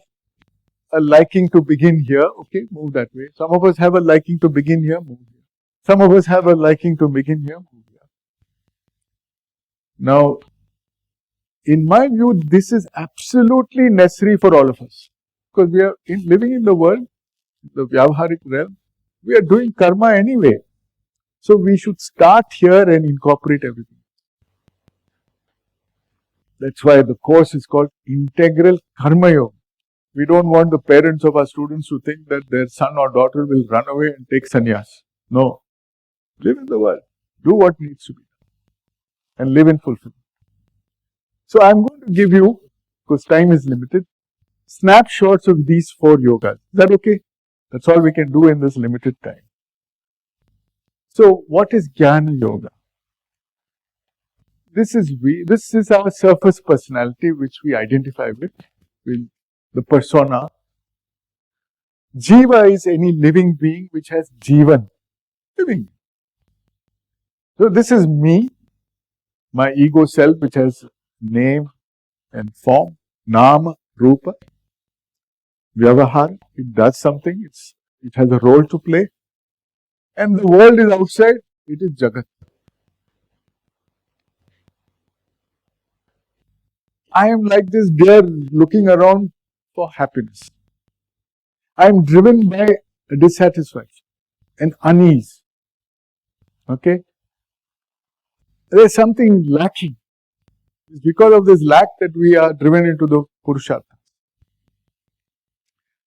a liking to begin here. Okay, move that way. Some of us have a liking to begin here, move here. Some of us have a liking to begin here, move here. Now, in my view, this is absolutely necessary for all of us. Because we are living in the world, the Vyavaharik realm, we are doing karma anyway. So we should start here and incorporate everything. That's why the course is called Integral Karma Yoga. We don't want the parents of our students to think that their son or daughter will run away and take sannyas. No. Live in the world. Do what needs to be done. And live in fulfillment. So I'm going to give you, because time is limited, snapshots of these 4 yogas. Is that okay? That's all we can do in this limited time. So what is Jnana Yoga? This is our surface personality which we identify with the persona. Jiva is any living being which has Jivan, living. So this is me, my ego self which has name and form, Nama, Rupa. Vyavahar, it does something, it has a role to play. And the world is outside, it is Jagat. I am like this deer looking around for happiness. I am driven by dissatisfaction and unease. Okay? There is something lacking. It's because of this lack that we are driven into the Purushartha.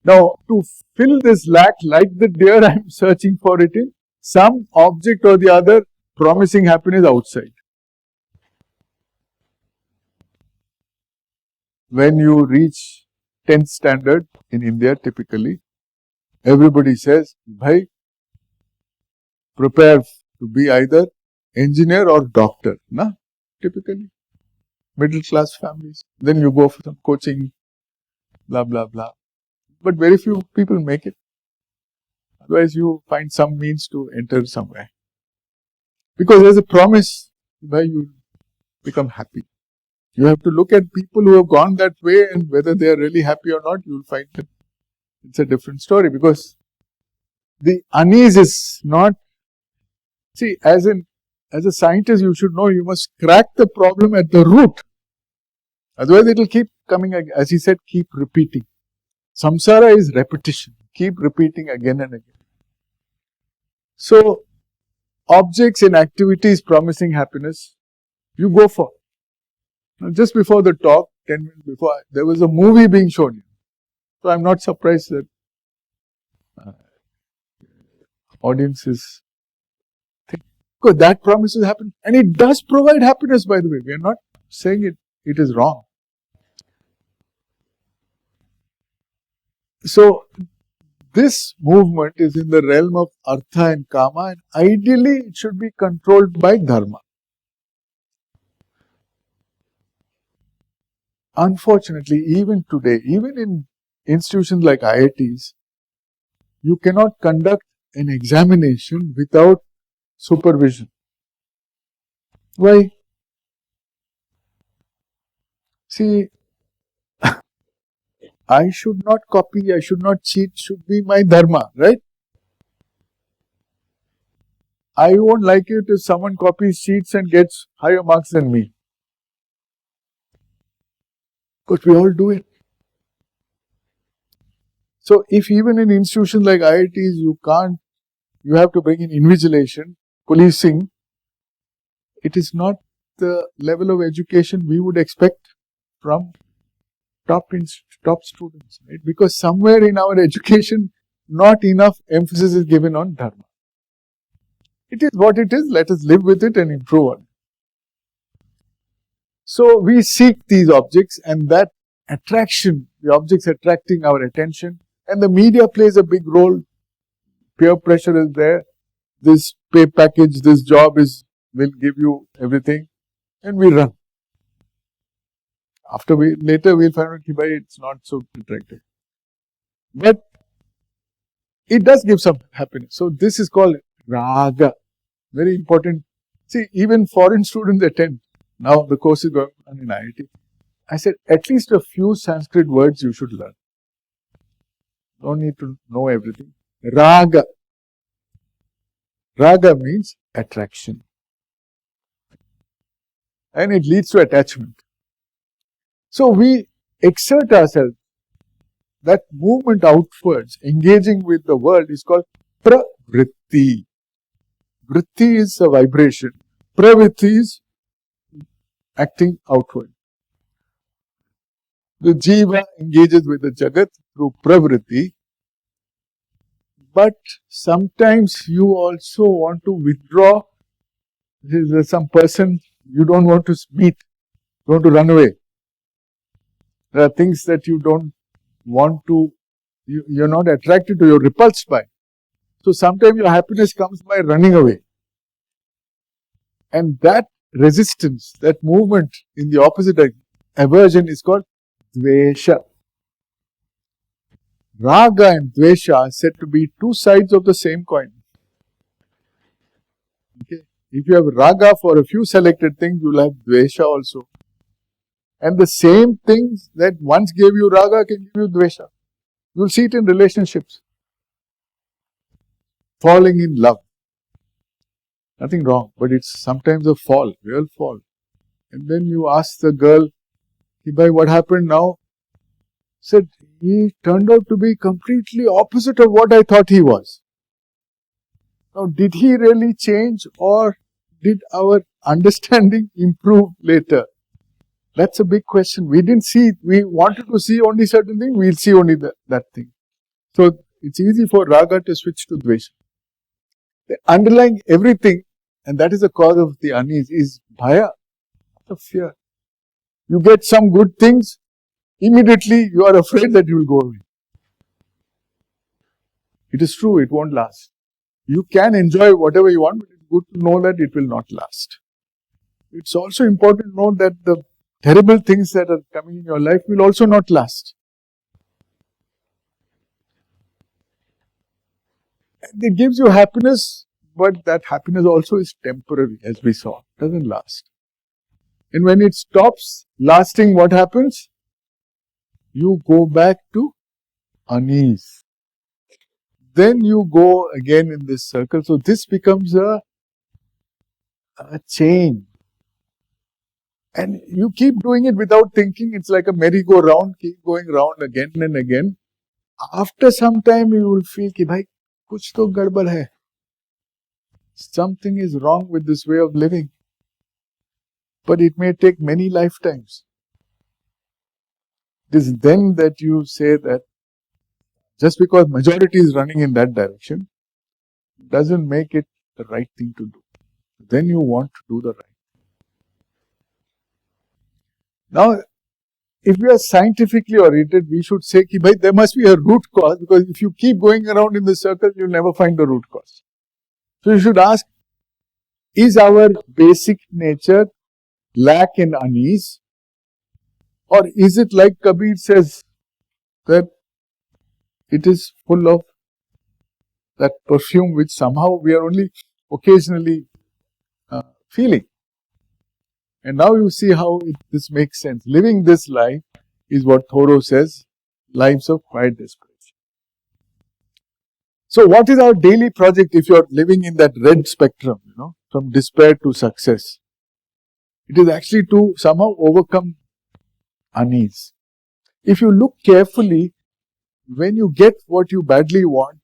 Now, to fill this lack, like the deer, I am searching for it in some object or the other, promising happiness outside. When you reach 10th standard in India, typically, everybody says, "Bhai, prepare to be either engineer or doctor." Na? Typically, middle class families. Then you go for some coaching, blah, blah, blah. But very few people make it. Otherwise, you find some means to enter somewhere. Because there's a promise where you become happy. You have to look at people who have gone that way, and whether they are really happy or not, you will find that it's a different story, because the unease is not, see, as a scientist, you should know you must crack the problem at the root. Otherwise, it will keep coming, as he said, keep repeating. Samsara is repetition, keep repeating again and again. So, objects and activities promising happiness, you go for. Now, just before the talk, 10 minutes before, there was a movie being shown here. So, I'm not surprised that audience is thinking, because that promises happiness. And it does provide happiness, by the way. We are not saying it is wrong. So, this movement is in the realm of artha and kama, and ideally it should be controlled by dharma. Unfortunately, even today, even in institutions like IITs, you cannot conduct an examination without supervision. Why? See, I should not copy, I should not cheat, should be my dharma, right? I won't like it if someone copies, cheats and gets higher marks than me. But we all do it. So, if even in institutions like IITs you have to bring in invigilation, policing, it is not the level of education we would expect from top students, right? Because somewhere in our education, not enough emphasis is given on dharma. It is what it is, let us live with it and improve on it. So, we seek these objects, and that attraction, the objects attracting our attention, and the media plays a big role. Peer pressure is there. This pay package, this job will give you everything, and we run. Later we'll find out that it's not so attractive. But it does give some happiness. So this is called raga. Very important. See, even foreign students attend. Now the course is going on in IIT. I said, at least a few Sanskrit words you should learn. Don't need to know everything. Raga. Raga means attraction. And it leads to attachment. So we exert ourselves. That movement outwards, engaging with the world, is called pravritti. Vritti is a vibration. Pravritti is acting outward. The jiva engages with the jagat through pravritti. But sometimes you also want to withdraw. There's some person you don't want to meet, you want to run away. There are things that you don't want to, you're not attracted to, you're repulsed by. So sometimes your happiness comes by running away. And that resistance, that movement in the opposite direction, aversion, is called dvesha. Raga and dvesha are said to be two sides of the same coin. Okay. If you have raga for a few selected things, you will have dvesha also. And the same things that once gave you raga can give you dvesha. You will see it in relationships. Falling in love. Nothing wrong, but it's sometimes a fall, real fall. And then you ask the girl, Bhai, what happened now? Said, he turned out to be completely opposite of what I thought he was. Now, did he really change, or did our understanding improve later? That's a big question. We didn't see it. We wanted to see only certain things, we'll see only that thing. So, it's easy for raga to switch to dvesha. The underlying everything, and that is the cause of the unease, is bhaya, the fear. You get some good things, immediately you are afraid that you will go away. It is true, it won't last. You can enjoy whatever you want, but it's good to know that it will not last. It's also important to know that the terrible things that are coming in your life will also not last. And it gives you happiness, but that happiness also is temporary, as we saw. It doesn't last. And when it stops lasting, what happens? You go back to unease. Then you go again in this circle. So this becomes a chain. And you keep doing it without thinking. It's like a merry-go-round, keep going round again and again. After some time, you will feel कि भाई कुछ तो गड़बड़ है. Something is wrong with this way of living. But it may take many lifetimes. It is then that you say that just because majority is running in that direction doesn't make it the right thing to do. Then you want to do the right. Now, if we are scientifically oriented, we should say कि भाई there must be a root cause, because if you keep going around in the circle, you'll never find the root cause. So you should ask, is our basic nature lack and unease? Or is it like Kabir says, that it is full of that perfume which somehow we are only occasionally feeling? And now you see how this makes sense. Living this life is what Thoreau says, lives of quiet desperation. So what is our daily project if you are living in that red spectrum, from despair to success? It is actually to somehow overcome unease. If you look carefully, when you get what you badly want,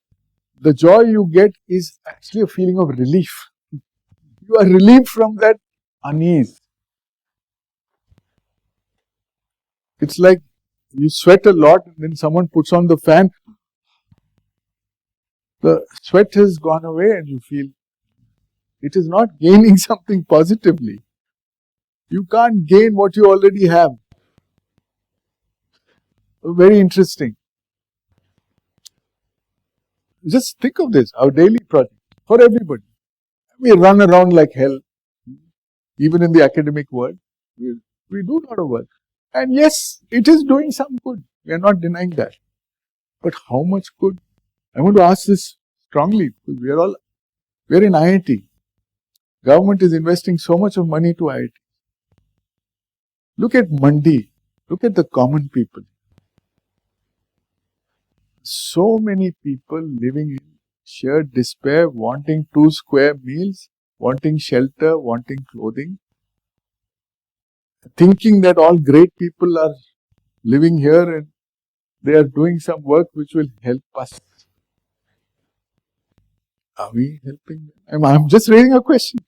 the joy you get is actually a feeling of relief. You are relieved from that unease. It's like you sweat a lot and then someone puts on the fan. The sweat has gone away and you feel it is not gaining something positively. You can't gain what you already have. Very interesting. Just think of this, our daily project for everybody. We run around like hell. Even in the academic world, we do a lot of work. And yes, it is doing some good. We are not denying that. But how much good? I want to ask this strongly, because we are in IIT. Government is investing so much of money to IIT. Look at Mandi. Look at the common people. So many people living in sheer despair, wanting 2 square meals, wanting shelter, wanting clothing, thinking that all great people are living here and they are doing some work which will help us. Are we helping them? I'm just raising a question.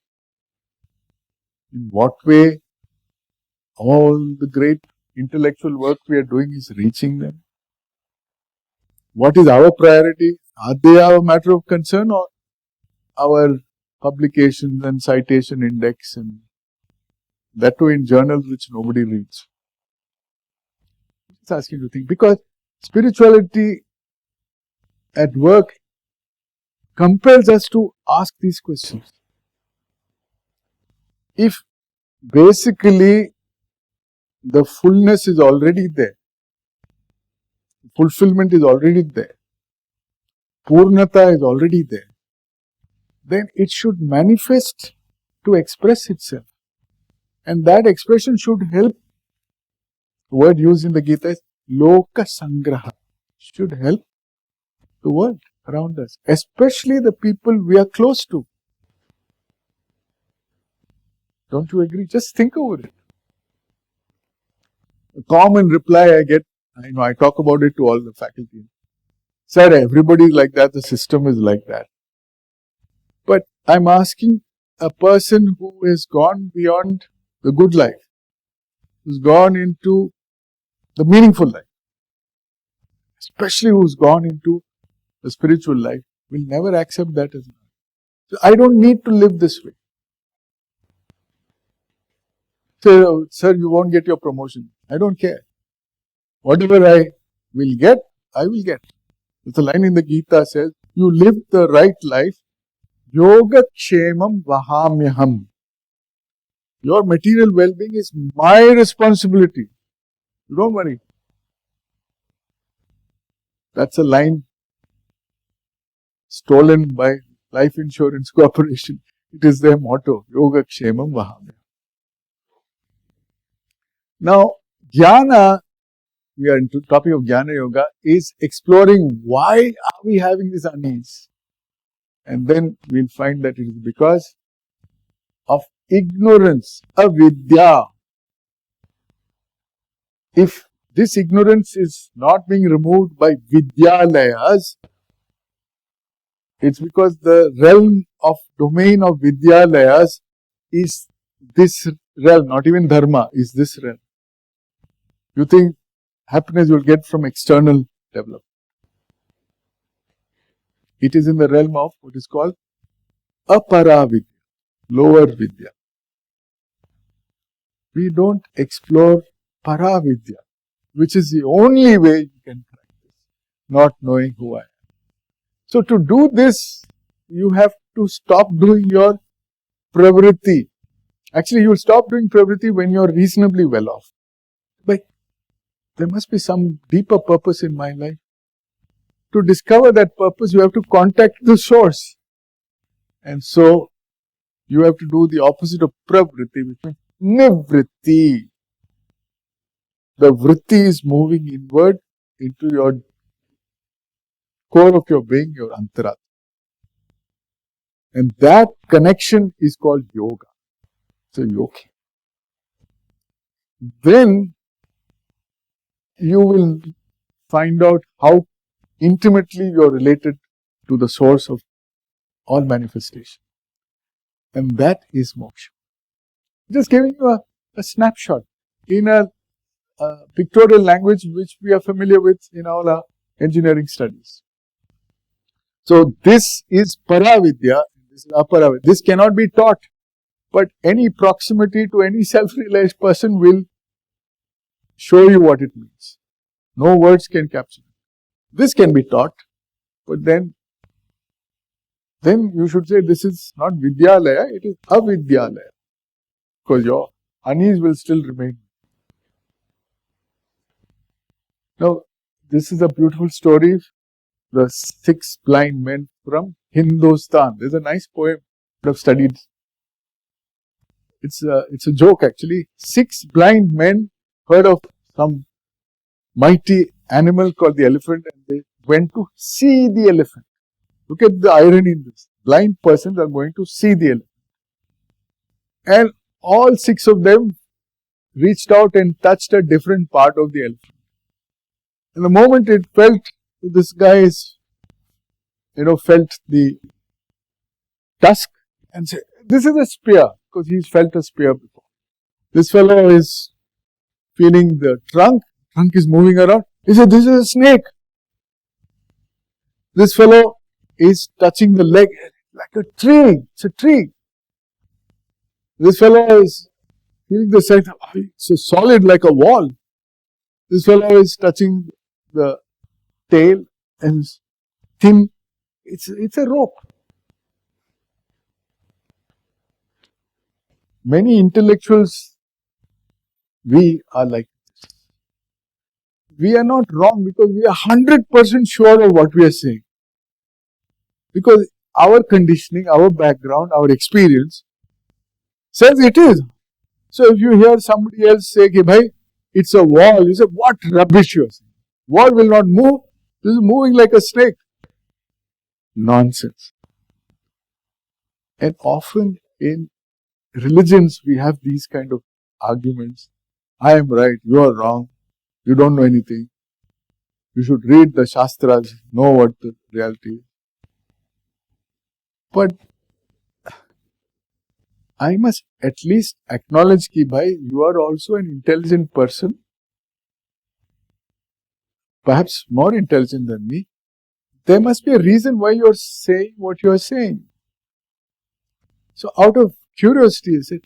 In what way all the great intellectual work we are doing is reaching them? What is our priority? Are they a matter of concern, or our publications and citation index, and that too in journals which nobody reads? It's asking you to think, because spirituality at work compels us to ask these questions. If basically the fullness is already there, fulfillment is already there, Purnata is already there, then it should manifest to express itself. And that expression should help. The word used in the Gita is Loka Sangraha. Should help the world around us, especially the people we are close to. Don't you agree? Just think over it. A common reply I get, I talk about it to all the faculty. Sir, everybody is like that, the system is like that. But I'm asking a person who has gone beyond the good life, who's gone into the meaningful life, especially who's gone into the spiritual life, will never accept that as well. So I don't need to live this way. So, sir, you won't get your promotion. I don't care. Whatever I will get, I will get. The line in the Gita says, you live the right life, yoga kshemam vahamyaham. Your material well-being is my responsibility. You don't worry. That's a line stolen by Life Insurance Corporation. It is their motto, yoga kshemam vahamyaham. Now, jnana, we are into the topic of jnana yoga, is exploring why are we having this unease. And then we'll find that it is because of ignorance, avidya. If this ignorance is not being removed by vidyalayas, it's because the realm of domain of vidyalayas is this realm, not even dharma, is this realm. You think happiness you'll get from external development. It is in the realm of what is called aparavidya, lower vidya. We don't explore paravidya, which is the only way you can practice, not knowing who I am. So to do this, you have to stop doing your pravritti. Actually, you will stop doing pravritti when you are reasonably well off. But there must be some deeper purpose in my life. To discover that purpose, you have to contact the source. And so, you have to do the opposite of pravritti, which means nivritti. The vritti is moving inward into your core of your being, your antarat. And that connection is called yoga. So, yoga. Then, you will find out how intimately you are related to the source of all manifestation. And that is moksha. Just giving you a snapshot in a pictorial language which we are familiar with in all our engineering studies. So this is paravidya, this is aparavidya. This cannot be taught, but any proximity to any self-realized person will show you what it means. No words can capture it. This can be taught, but then you should say this is not vidyalaya, it is avidyalaya, because your unease will still remain. Now, this is a beautiful story. The 6 blind men from Hindustan. There's a nice poem I've studied. It's a joke actually. 6 blind men heard of some mighty animal called the elephant, and they went to see the elephant. Look at the irony in this. Blind persons are going to see the elephant. And all 6 of them reached out and touched a different part of the elephant. And the moment it felt, this guy is, felt the tusk and said, this is a spear, because he's felt a spear before. This fellow is feeling the trunk is moving around. He said, this is a snake. This fellow is touching the leg like a tree. It's a tree. This fellow is feeling the side, it's so solid like a wall. This fellow is touching the tail and thin. It's a rope. Many intellectuals, we are like this. We are not wrong because we are 100% sure of what we are saying. Because our conditioning, our background, our experience says it is. So if you hear somebody else say, "Hey, bhai, it's a wall," you say, "What rubbish you are saying? Wall will not move. This is moving like a snake." Nonsense. And often in religions, we have these kind of arguments. I am right, you are wrong, you don't know anything. You should read the Shastras, know what the reality is. But I must at least acknowledge ki bhai, you are also an intelligent person, perhaps more intelligent than me. There must be a reason why you are saying what you are saying. So out of curiosity, I said,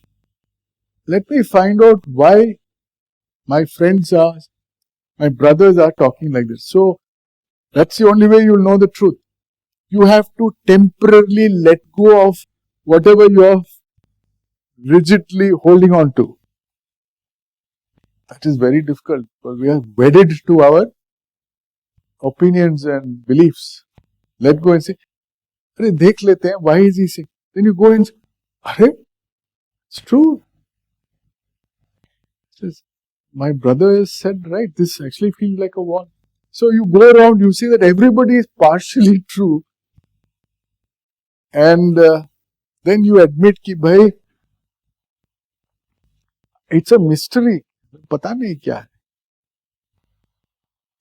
let me find out why my brothers are talking like this. So that's the only way you will know the truth. You have to temporarily let go of whatever you are rigidly holding on to. That is very difficult because we are wedded to our opinions and beliefs. Let go and say, "Arey, dekh lete hain, why is he saying?" Then you go and say, "Arey, it's true." Says, my brother has said, right, this actually feels like a wall. So you go around, you see that everybody is partially true, and then you admit कि भाई it's a mystery. पता नहीं क्या है.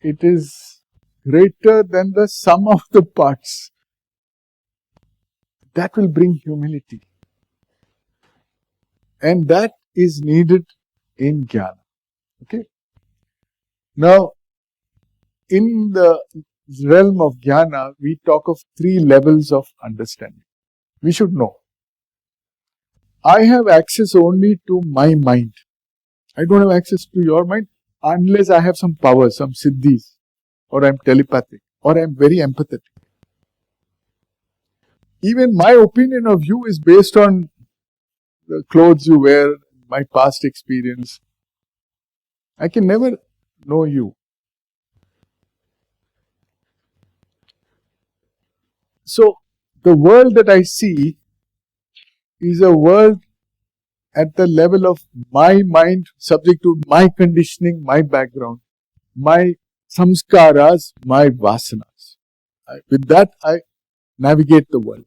It is greater than the sum of the parts. That will bring humility. And that is needed in jnana. Okay? Now, in the realm of jnana, we talk of 3 levels of understanding. We should know. I have access only to my mind. I don't have access to your mind unless I have some power, some siddhis, or I am telepathic, or I am very empathetic. Even my opinion of you is based on the clothes you wear, my past experience. I can never know you. So, the world that I see is a world at the level of my mind, subject to my conditioning, my background, my samskaras, my vasanas. With that, I navigate the world.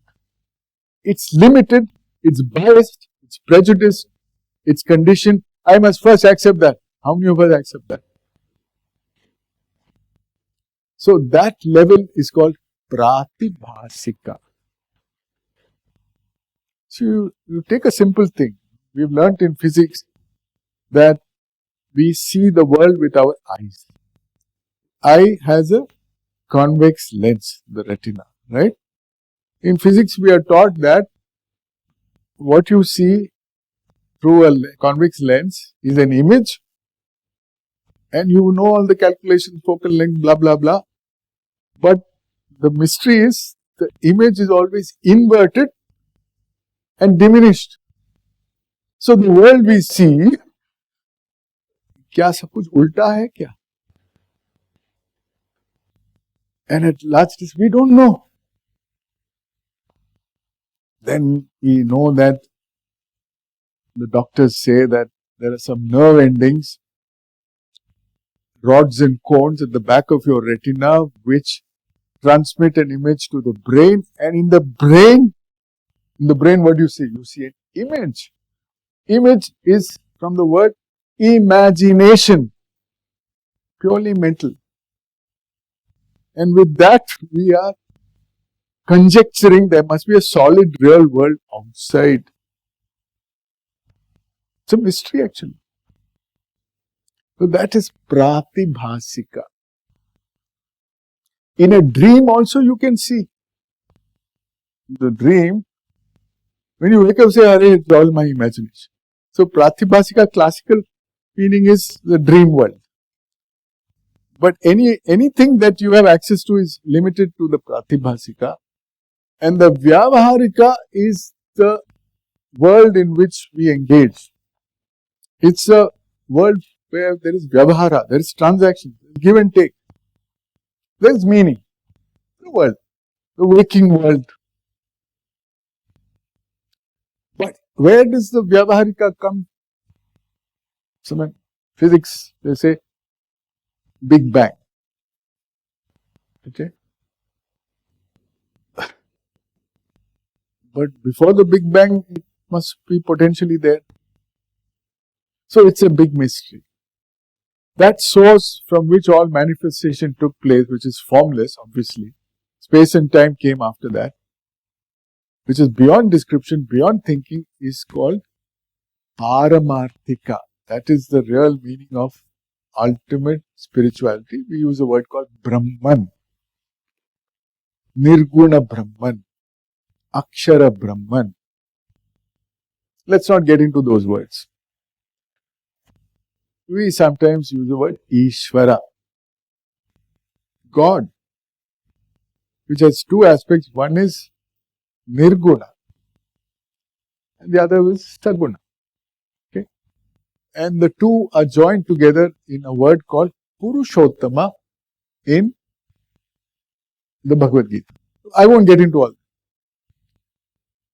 It's limited, it's biased, it's prejudiced, it's conditioned. I must first accept that. How many of us accept that? So that level is called pratibhasika. So you take a simple thing. We've learnt in physics that we see the world with our eyes. Eye has a convex lens, the retina, right? In physics, we are taught that what you see through a convex lens is an image, and you know all the calculations, focal length, blah, blah, blah. But the mystery is the image is always inverted and diminished. So the world we see, क्या सब कुछ उल्टा है क्या? And at last we don't know. Then we know that the doctors say that there are some nerve endings, rods and cones at the back of your retina which transmit an image to the brain, and in the brain what do you see? You see an image. Image is from the word imagination, purely mental. And with that we are conjecturing there must be a solid real world outside. It's a mystery actually. So that is pratibhasika. In a dream also you can see. The dream, when you wake up say, Arey, it's all my imagination. So pratibhasika classical meaning is the dream world. But anything that you have access to is limited to the pratibhasika. And the vyavaharika is the world in which we engage. It's a world where there is vyavahara, there is transaction, give and take. There is meaning. The world, the waking world. But where does the vyavaharika come? Some physics, they say Big Bang. Okay? But before the Big Bang, it must be potentially there. So it's a big mystery. That source from which all manifestation took place, which is formless, obviously. Space and time came after that, which is beyond description, beyond thinking, is called Paramarthika. That is the real meaning of ultimate spirituality. We use a word called Brahman. Nirguna Brahman. Akshara Brahman. Let's not get into those words. We sometimes use the word Ishvara. God, which has 2 aspects. One is Nirguna and the other is Saguna. Okay? And the 2 are joined together in a word called Purushottama in the Bhagavad Gita. I won't get into all that.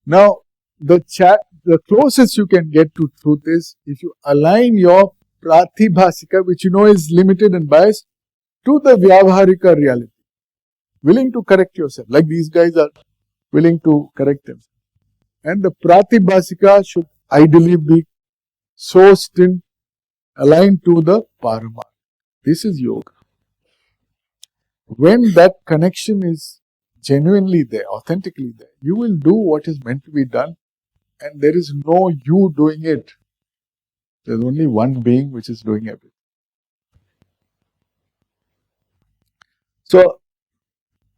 Now, the closest you can get to truth is if you align your pratibhasika, which you know is limited and biased, to the vyavaharika reality. Willing to correct yourself, like these guys are willing to correct themselves. And the pratibhasika should ideally be so still aligned to the Paramartha. This is yoga. When that connection is genuinely there, authentically there, you will do what is meant to be done, and there is no you doing it. There's only one being which is doing everything. So,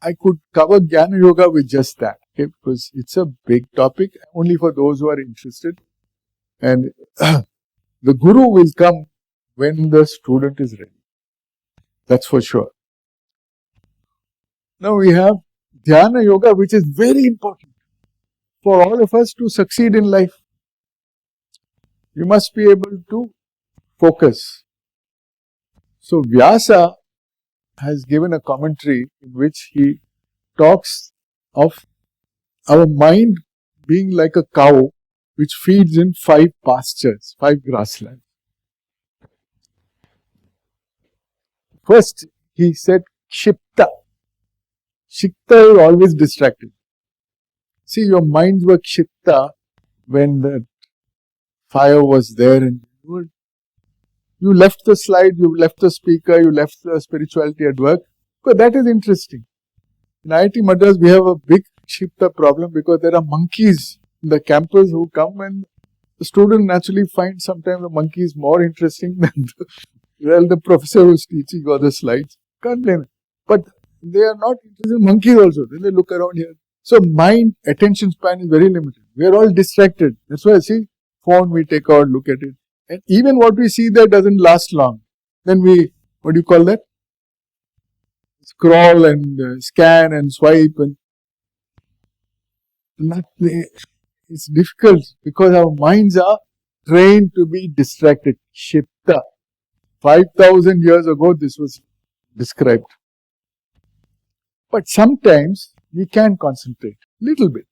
I could cover Jnana Yoga with just that, okay, because it's a big topic, only for those who are interested. And the Guru will come when the student is ready. That's for sure. Now we have Dhyana Yoga, which is very important for all of us to succeed in life. You must be able to focus. So Vyasa has given a commentary in which he talks of our mind being like a cow which feeds in 5 pastures, 5 grasslands. First, he said Kshipta. Kshipta is always distracted. See, your minds were Kshipta when the fire was there and you left the slide, you left the speaker, you left the spirituality at work. But that is interesting. In IIT Madras, we have a big Kshipta problem because there are monkeys in the campus who come, and the student naturally finds sometimes the monkeys more interesting than the professor who's teaching or the slides. Can't blame it. But they are not interested in monkeys also. Then they look around here. So mind attention span is very limited. We are all distracted. That's why, see, phone we take out, look at it. And even what we see there doesn't last long. Then we, what do you call that? Scroll and scan and swipe. And it's difficult because our minds are trained to be distracted. Kshipta. 5,000 years ago, this was described. But sometimes we can concentrate a little bit.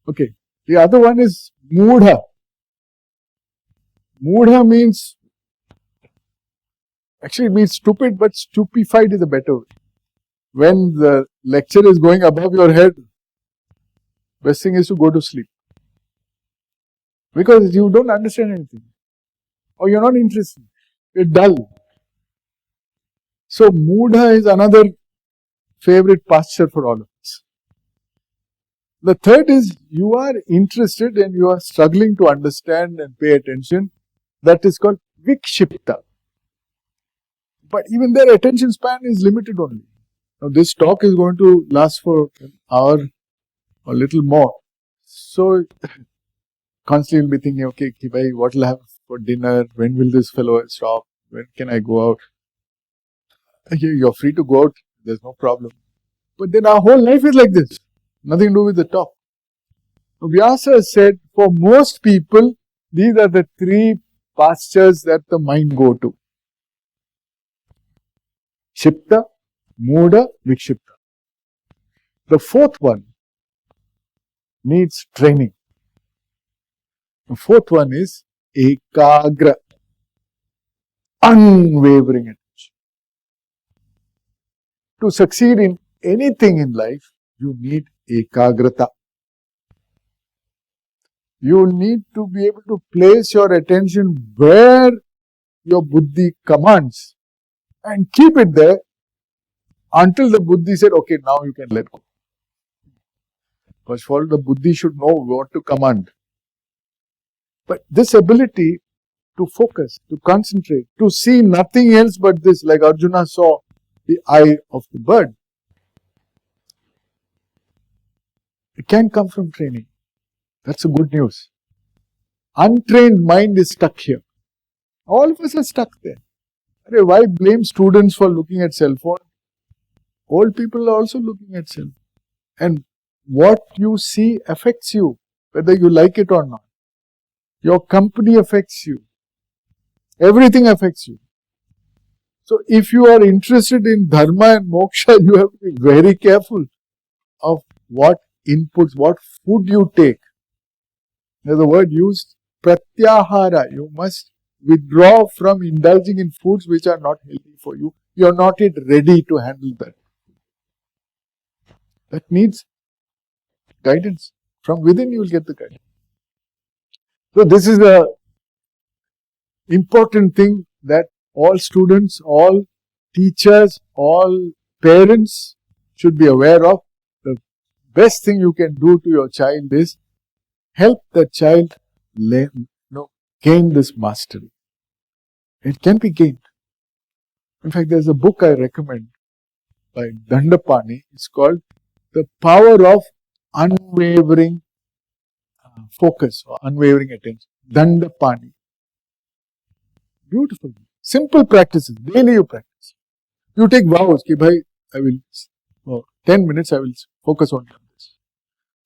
Okay. The other one is Mudha. Mudha means, actually it means stupid, but stupefied is a better word. When the lecture is going above your head, best thing is to go to sleep. Because you don't understand anything. Or you're not interested. You're dull. So Mudha is another favorite pasture for all of us. The third is you are interested and you are struggling to understand and pay attention. That is called Vikshipta. But even their attention span is limited only. Now this talk is going to last for an hour or a little more. So constantly you'll be thinking, okay, bhai, what will I have for dinner? When will this fellow stop? When can I go out? Okay, you're free to go out. There's no problem. But then our whole life is like this. Nothing to do with the talk. Vyasa said, for most people, these are the 3 pastures that the mind go to. Kshipta, Mudha, Vikshipta. The 4th one needs training. The 4th one is Ekagra. Unwavering attention. To succeed in anything in life, you need Ekagrata. You need to be able to place your attention where your buddhi commands and keep it there until the buddhi said, okay, now you can let go. First of all, the buddhi should know what to command. But this ability to focus, to concentrate, to see nothing else but this, like Arjuna saw the eye of the bird, it can come from training. That's the good news. Untrained mind is stuck here. All of us are stuck there. Why blame students for looking at cell phone? Old people are also looking at cell phone. And what you see affects you, whether you like it or not. Your company affects you. Everything affects you. So if you are interested in dharma and moksha, you have to be very careful of what inputs, what food you take. There's a word used pratyahara. You must withdraw from indulging in foods which are not healthy for you. You are not yet ready to handle that. That needs guidance. From within you will get the guidance. So this is the important thing that all students, all teachers, all parents should be aware of. The best thing you can do to your child is help the child gain this mastery. It can be gained. In fact, there's a book I recommend by Dandapani. It's called The Power of Unwavering Focus or Unwavering Attention. Dandapani. Beautiful. Simple practices. Daily you practice. You take vows. Ki bhai, I will, for 10 minutes I will focus on this.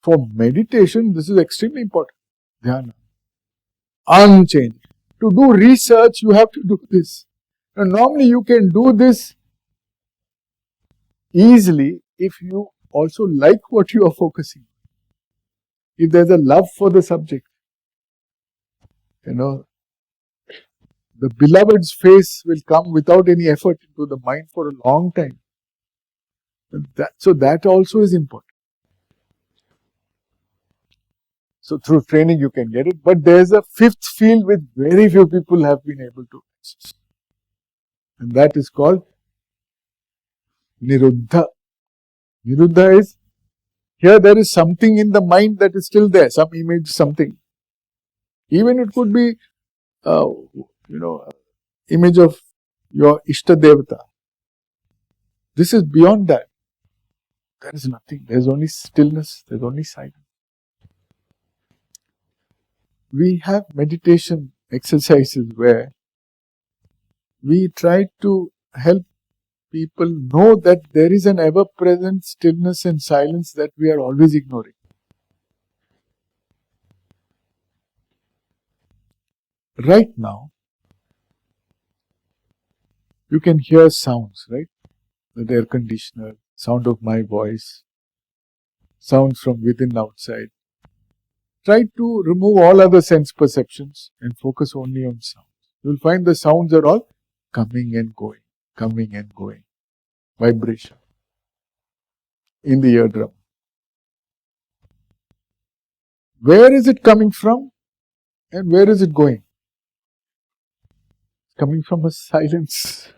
For meditation, this is extremely important. Dhyana. Unchanged. To do research, you have to do this. Now, normally you can do this easily if you also like what you are focusing. If there's a love for the subject, the beloved's face will come without any effort into the mind for a long time. So that also is important. So through training you can get it. But there's a fifth field which very few people have been able to access. And that is called Niruddha. Niruddha is, here there is something in the mind that is still there, some image, something. Even it could be, image of your Ishta Devata. This is beyond that. There is nothing. There is only stillness. There is only silence. We have meditation exercises where we try to help people know that there is an ever-present stillness and silence that we are always ignoring. Right now, you can hear sounds, right? The air conditioner, sound of my voice, sounds from within, outside. Try to remove all other sense perceptions and focus only on sounds. You will find the sounds are all coming and going, vibration in the eardrum. Where is it coming from and where is it going? It's coming from a silence.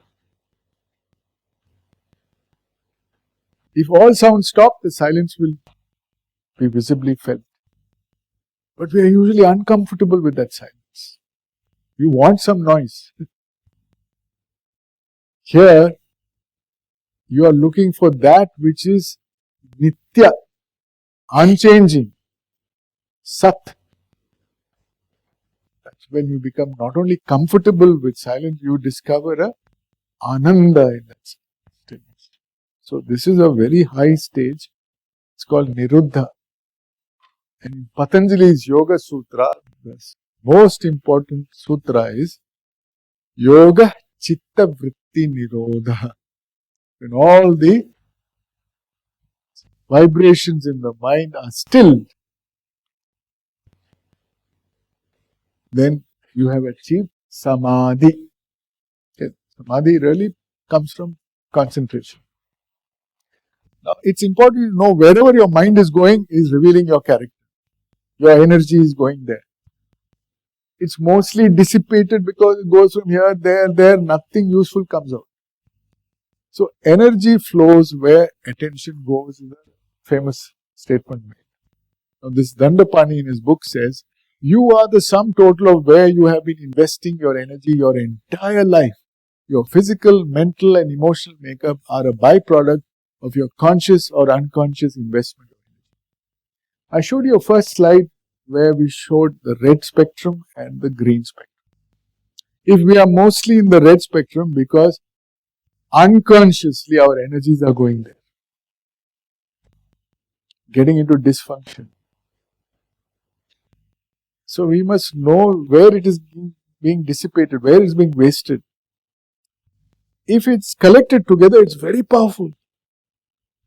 If all sounds stop, the silence will be visibly felt. But we are usually uncomfortable with that silence. You want some noise. Here, you are looking for that which is nitya, unchanging, sat. That's when you become not only comfortable with silence, you discover a ananda in that stillness. So this is a very high stage. It's called Niruddha. And in Patanjali's Yoga Sutra, the most important sutra is Yoga Chitta Vritti Nirodha. When all the vibrations in the mind are stilled, then you have achieved Samadhi. Okay. Samadhi really comes from concentration. Now, it's important to know wherever your mind is going is revealing your character. Your energy is going there. It's mostly dissipated because it goes from here, there, nothing useful comes out. So, energy flows where attention goes is a famous statement made. Now, this Dandapani in his book says, you are the sum total of where you have been investing your energy your entire life. Your physical, mental and emotional makeup are a byproduct of your conscious or unconscious investment. I showed you a first slide where we showed the red spectrum and the green spectrum. If we are mostly in the red spectrum because unconsciously our energies are going there, getting into dysfunction. So we must know where it is being dissipated, where it is being wasted. If it's collected together, it's very powerful.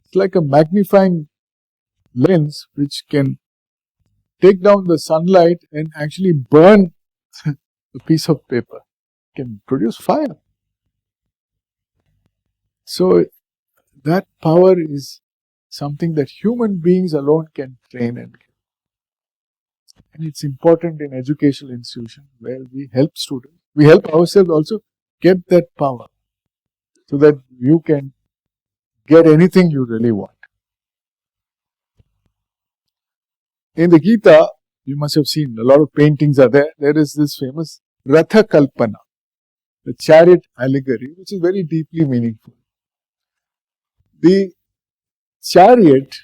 It's like a magnifying lens which can take down the sunlight and actually burn a piece of paper. It can produce fire. So that power is something that human beings alone can train and get. And it's important in educational institutions where we help students. We help ourselves also get that power so that you can get anything you really want. In the Gita, you must have seen a lot of paintings are there. There is this famous Ratha Kalpana, the chariot allegory, which is very deeply meaningful. The chariot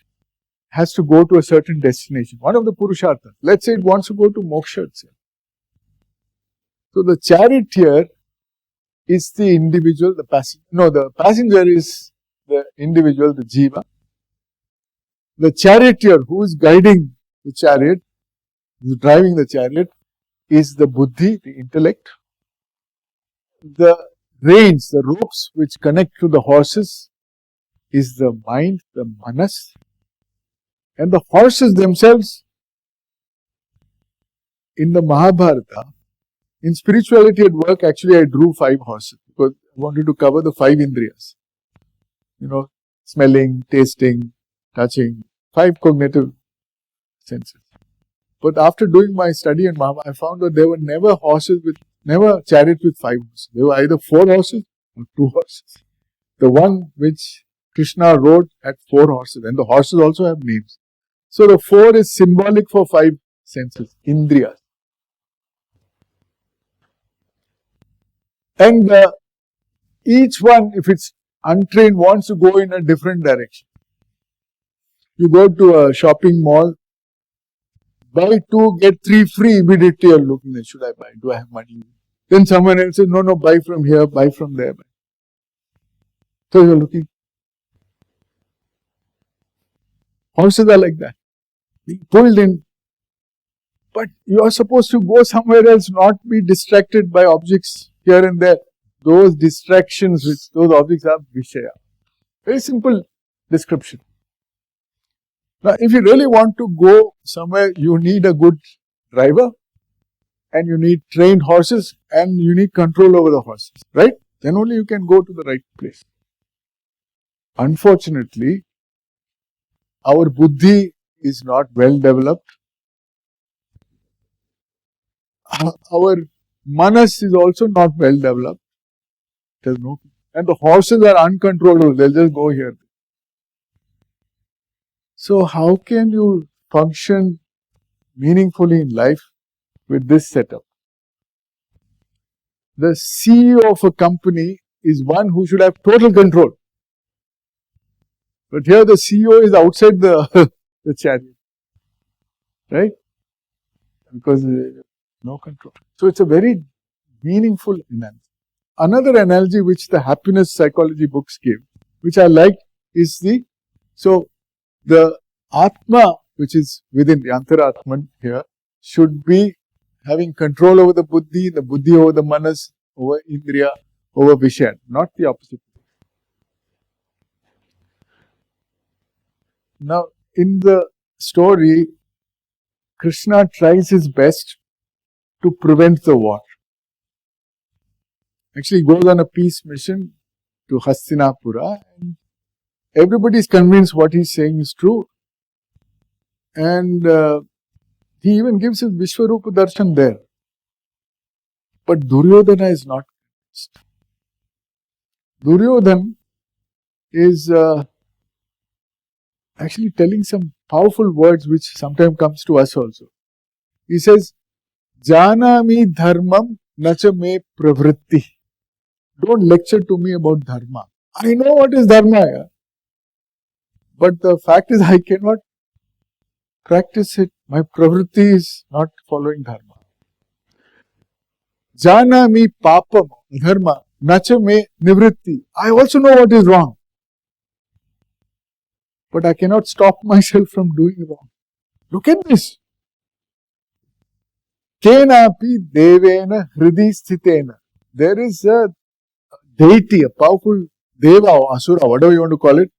has to go to a certain destination, one of the Purusharthas. Let's say it wants to go to Moksha itself. So the charioteer is the individual, the passenger. No, the passenger is the individual, the jiva. The charioteer who is guiding the chariot, who is driving the chariot, is the buddhi, the intellect. The reins, the ropes which connect to the horses is the mind, the manas. And the horses themselves, in the Mahabharata, in spirituality at work, actually I drew 5 horses because I wanted to cover the 5 indriyas. Smelling, tasting, touching, 5 cognitive senses. But after doing my study in Mahabharata, I found that there were never chariots with 5 horses. There were either 4 horses or 2 horses. The one which Krishna rode had 4 horses, and the horses also have names. So the 4 is symbolic for 5 senses, indriyas. And each one, if it's untrained, wants to go in a different direction. You go to a shopping mall, buy 2, get 3 free, immediately you're looking at, should I buy? Do I have money? Then someone else says, no, buy from here, buy from there. So you're looking. Horses are like that. Being pulled in. But you are supposed to go somewhere else, not be distracted by objects here and there. Those distractions which those objects are Vishaya. Very simple description. Now, if you really want to go somewhere, you need a good driver and you need trained horses and you need control over the horses, right? Then only you can go to the right place. Unfortunately, our buddhi is not well developed. Our manas is also not well developed. And the horses are uncontrollable. They'll just go here. So how can you function meaningfully in life with this setup? The CEO of a company is one who should have total control. But here the CEO is outside the chariot. Right? Because no control. So it's a very meaningful analogy. Another analogy which the happiness psychology books give, which I like, is the Atma, which is within the Antaratman here, should be having control over the buddhi over the manas, over indriya, over vishaya, not the opposite. Now, in the story, Krishna tries his best to prevent the war. Actually, he goes on a peace mission to Hastinapura, and everybody is convinced what he's saying is true. And he even gives his Vishwarupa Darshan there. But Duryodhana is not convinced. Duryodhana is actually telling some powerful words which sometimes comes to us also. He says, Janami dharmam nacha me pravritti. Don't lecture to me about dharma. I know what is dharma, yeah? But the fact is I cannot practice it. My pravritti is not following dharma. Janami papam dharma nacha me nivritti. I also know what is wrong. But I cannot stop myself from doing wrong. Look at this. Kenapi devena hridi sthitena. There is a deity, a powerful deva or asura, whatever you want to call it,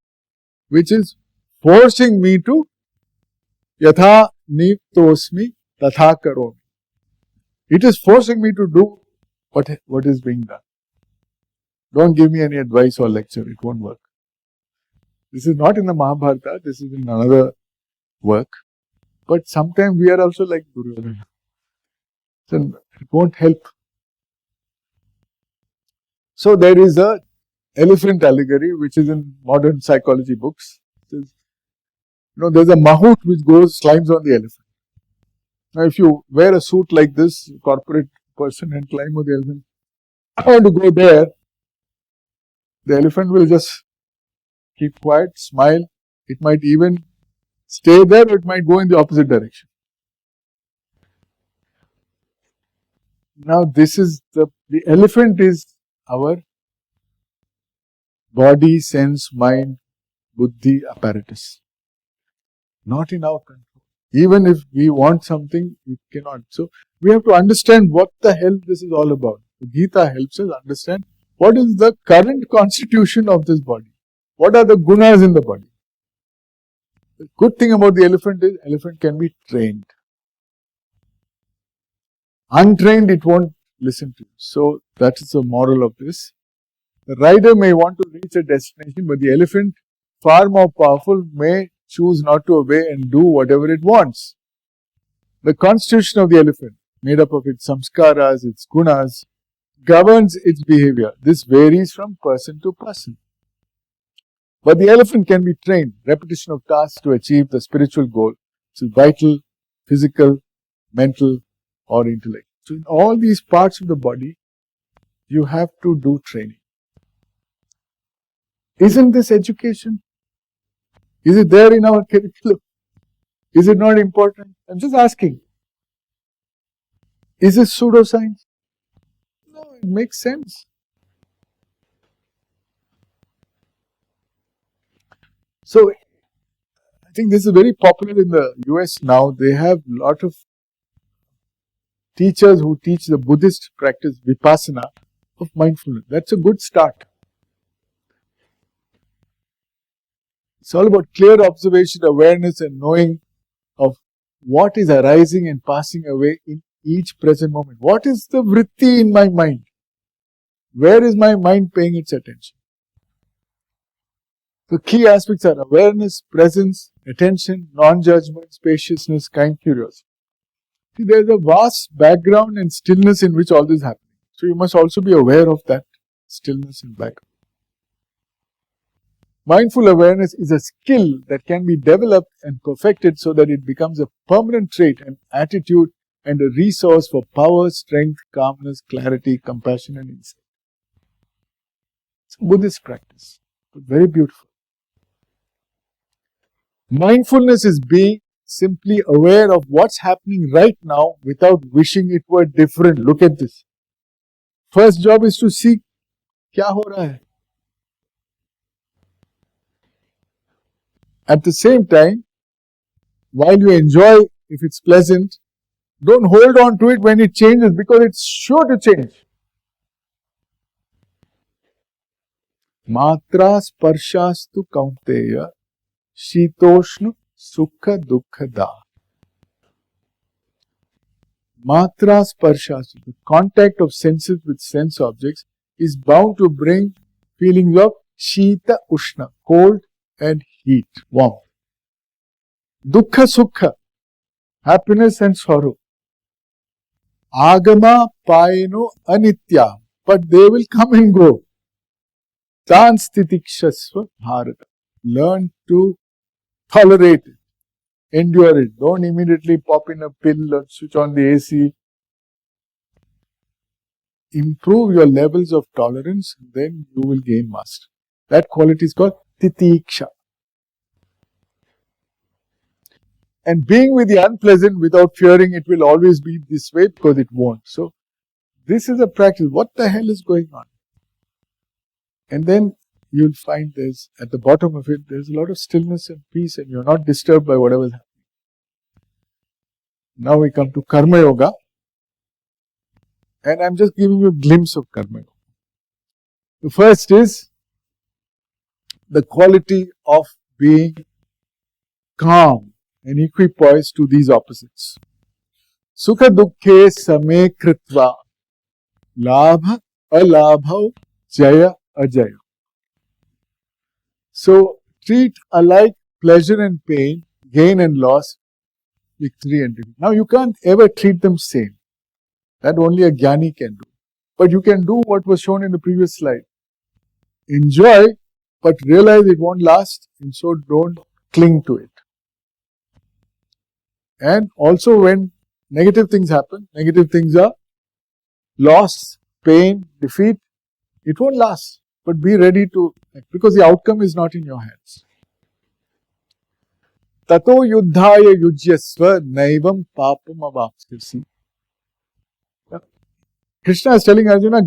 which is forcing me to yatha nitosmi tatha karomi. It is forcing me to do what is being done. Don't give me any advice or lecture, it won't work. This is not in the Mahabharata, this is in another work. But sometimes we are also like Duryodhana. So it won't help. So there is a elephant allegory which is in modern psychology books. There's a mahout which climbs on the elephant. Now if you wear a suit like this, corporate person, and climb on the elephant, I want to go there, the elephant will just keep quiet, smile. It might even stay there, or it might go in the opposite direction. Now this is the elephant is our body, sense, mind, buddhi apparatus. Not in our control. Even if we want something, we cannot. So we have to understand what the hell this is all about. The Gita helps us understand what is the current constitution of this body. What are the gunas in the body? The good thing about the elephant is elephant can be trained. Untrained, it won't listen to you. So that is the moral of this. The rider may want to reach a destination, but the elephant, far more powerful, may choose not to obey and do whatever it wants. The constitution of the elephant, made up of its samskaras, its gunas, governs its behavior. This varies from person to person. But the elephant can be trained, repetition of tasks to achieve the spiritual goal, which is vital, physical, mental, or intellect. So in all these parts of the body, you have to do training. Isn't this education? Is it there in our curriculum? Is it not important? I'm just asking. Is it pseudoscience? No, it makes sense. So, I think this is very popular in the US now. They have a lot of teachers who teach the Buddhist practice vipassana of mindfulness. That's a good start. It's all about clear observation, awareness, and knowing of what is arising and passing away in each present moment. What is the vritti in my mind? Where is my mind paying its attention? The key aspects are awareness, presence, attention, non-judgment, spaciousness, kind curiosity. See, there is a vast background and stillness in which all this is happening. So you must also be aware of that stillness and background. Mindful awareness is a skill that can be developed and perfected so that it becomes a permanent trait, an attitude, and a resource for power, strength, calmness, clarity, compassion, and insight. It's a Buddhist practice, but very beautiful. Mindfulness is being simply aware of what's happening right now without wishing it were different. Look at this. First job is to see क्या हो रहा है. At the same time, while you enjoy if it's pleasant, don't hold on to it when it changes, because it's sure to change. Matra sparshastu kaunteya shitoshnu sukha dukkhada. Matra sparshastu, the contact of senses with sense objects, is bound to bring feelings of shita ushna, cold and heat, warmth. Dukkha sukha, happiness and sorrow. Agama payano anitya, but they will come and go. Tan stitikshasva bharata. Learn to tolerate it, endure it. Don't immediately pop in a pill or switch on the AC. Improve your levels of tolerance, then you will gain mastery. That quality is called titiksha. And being with the unpleasant without fearing it will always be this way, because it won't. So, this is a practice. What the hell is going on? And then you'll find there's, at the bottom of it, there's a lot of stillness and peace, and you're not disturbed by whatever's happening. Now we come to Karma Yoga. And I'm just giving you a glimpse of Karma Yoga. The first is the quality of being calm and equipoise to these opposites. Sukha dukkhe same kritva labha alabha jaya ajaya. So treat alike pleasure and pain, gain and loss, victory and defeat. Now you can't ever treat them same. That only a jnani can do. But you can do what was shown in the previous slide. Enjoy, but realize it won't last, and so don't cling to it. And also when negative things happen, negative things are loss, pain, defeat, it won't last. But be ready to, because the outcome is not in your hands. Tato yuddhaya yujyasva naivam papam avapsyasi. Krishna is telling Arjuna,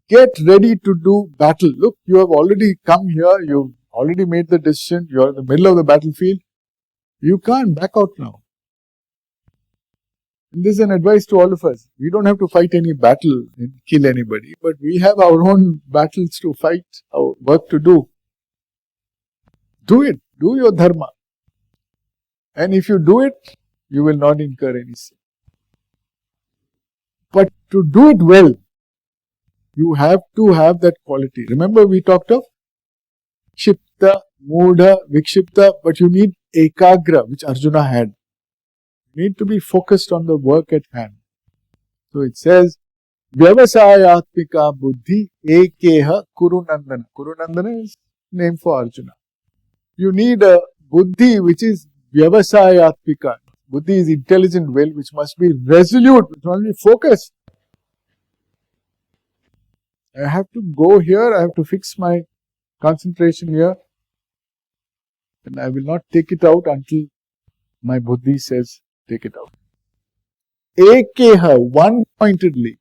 get ready to do battle. Look, you have already come here, you've already made the decision, you're in the middle of the battlefield. You can't back out now. And this is an advice to all of us. We don't have to fight any battle and kill anybody, but we have our own battles to fight, our work to do. Do it. Do your dharma. And if you do it, you will not incur any sin. But to do it well, you have to have that quality. Remember we talked of Kshipta, Mudha, Vikshipta, but you need Ekagra, which Arjuna had. You need to be focused on the work at hand. So it says, Vyavasayatmika buddhi ekeha kurunandana. Kurunandana is name for Arjuna. You need a buddhi which is Vyavasayatmika. Buddhi is intelligent will which must be resolute, which must be focused. I have to go here, I have to fix my concentration here, and I will not take it out until my buddhi says take it out. Ekeha, one-pointedly,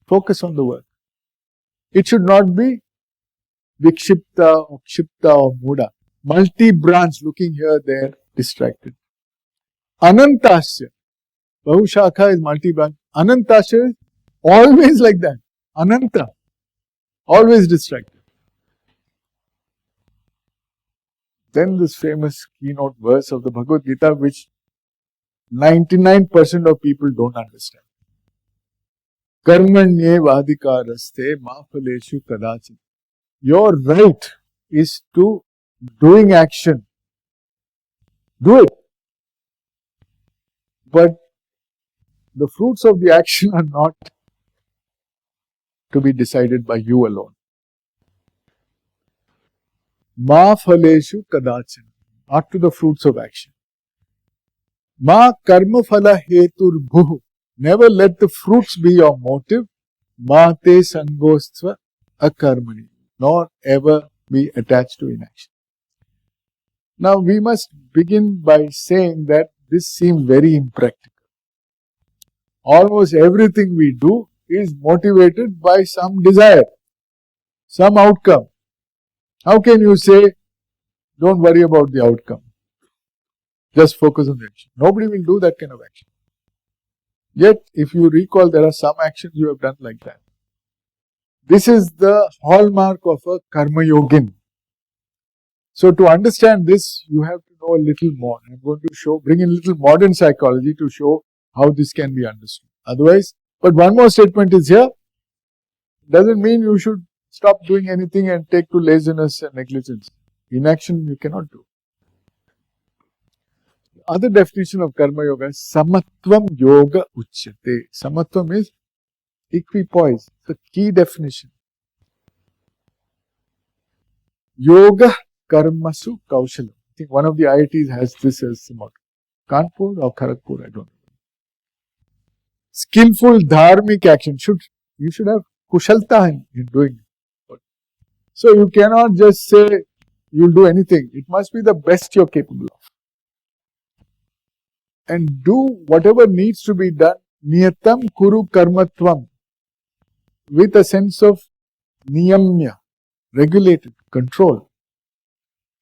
focus on the work. It should not be Vikshipta or Kshipta or Mudha. Multi-branch, looking here, there, distracted. Anantasya. Bahushakha is multi-branch. Anantasya is always like that. Ananta. Always distracted. Then this famous keynote verse of the Bhagavad Gita, which 99% of people don't understand. Karmanye vadikaraste ma phaleshu kadachin. Your right is to doing action. Do it. But the fruits of the action are not to be decided by you alone. Ma phaleshu kadachin. Not to the fruits of action. Ma karma phala hetur bhuh. Never let the fruits be your motive. Ma te sangostva akarmani. Nor ever be attached to inaction. Now we must begin by saying that this seems very impractical. Almost everything we do is motivated by some desire, some outcome. How can you say, don't worry about the outcome, just focus on the action? Nobody will do that kind of action. Yet, if you recall, there are some actions you have done like that. This is the hallmark of a karma yogin. So to understand this, you have to know a little more. I'm going to bring in a little modern psychology to show how this can be understood. Otherwise, but one more statement is here. Doesn't mean you should stop doing anything and take to laziness and negligence. Inaction you cannot do. Other definition of karma yoga is samatvam yoga uchyate. Samatvam is equipoise. The key definition. Yoga karmasu kaushalam. I think one of the IITs has this as the motto. Kanpur or Kharagpur, I don't know. Skillful dharmic action. You should have kushalta in doing it. So you cannot just say you'll do anything. It must be the best you're capable of. And do whatever needs to be done, niyatam kuru karmatvam, with a sense of niyamya, regulated, control.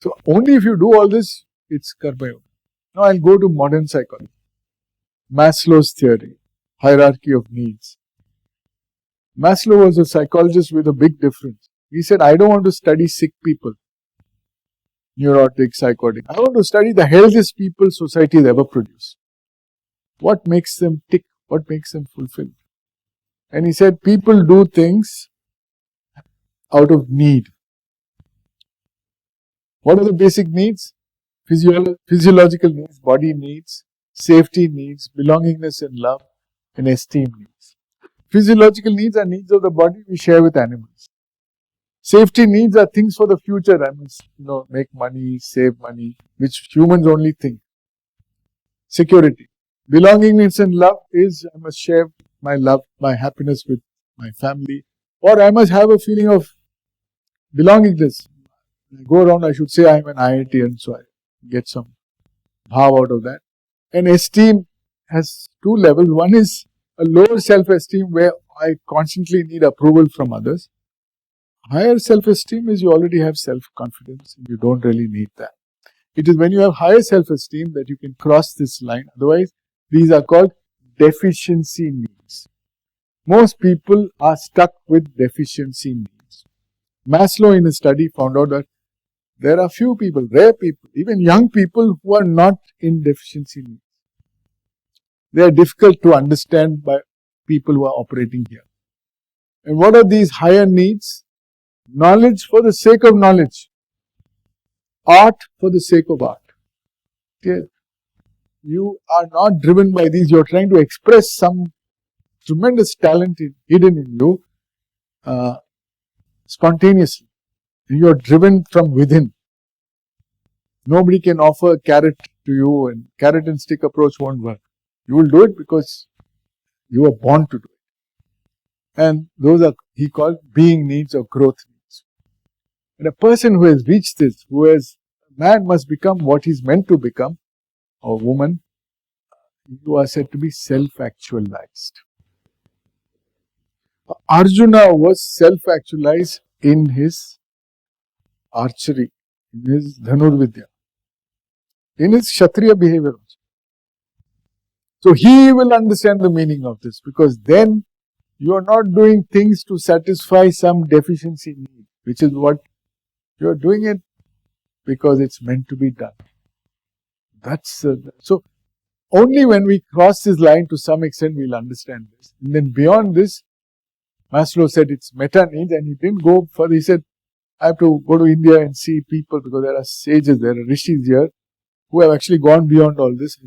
So only if you do all this, it's karma yoga. Now I'll go to modern psychology. Maslow's theory, hierarchy of needs. Maslow was a psychologist with a big difference. He said, I don't want to study sick people. neurotic, psychotic. I want to study the healthiest people society has ever produced. What makes them tick? What makes them fulfilled? And he said, people do things out of need. What are the basic needs? Physiological needs, body needs, safety needs, belongingness and love, and esteem needs. Physiological needs are needs of the body we share with animals. Safety needs are things for the future. I must, make money, save money, which humans only think. Security. Belongingness and love is I must share my love, my happiness with my family, or I must have a feeling of belongingness. When I go around, I should say I am an IITian, so I get some bhav out of that. And esteem has two levels. One is a lower self-esteem where I constantly need approval from others. Higher self-esteem is you already have self-confidence and you don't really need that. It is when you have higher self-esteem that you can cross this line. Otherwise, these are called deficiency needs. Most people are stuck with deficiency needs. Maslow in a study found out that there are few people, rare people, even young people who are not in deficiency needs. They are difficult to understand by people who are operating here. And what are these higher needs? Knowledge for the sake of knowledge. Art for the sake of art. You are not driven by these. You are trying to express some tremendous talent hidden in you spontaneously. You are driven from within. Nobody can offer a carrot to you, and carrot and stick approach won't work. You will do it because you are born to do it. And those are, he called, being needs or growth needs. And a person who has reached this, man must become what he's meant to become, or woman, you are said to be self-actualized. Arjuna was self-actualized in his archery, in his dhanurvidya, in his kshatriya behavior also. So he will understand the meaning of this, because then you are not doing things to satisfy some deficiency need, which is what you are doing it because it's meant to be done. So only when we cross this line to some extent we'll understand this. And then beyond this, Maslow said it's meta needs, and he didn't go further. He said, I have to go to India and see people because there are sages, there are rishis here who have actually gone beyond all this.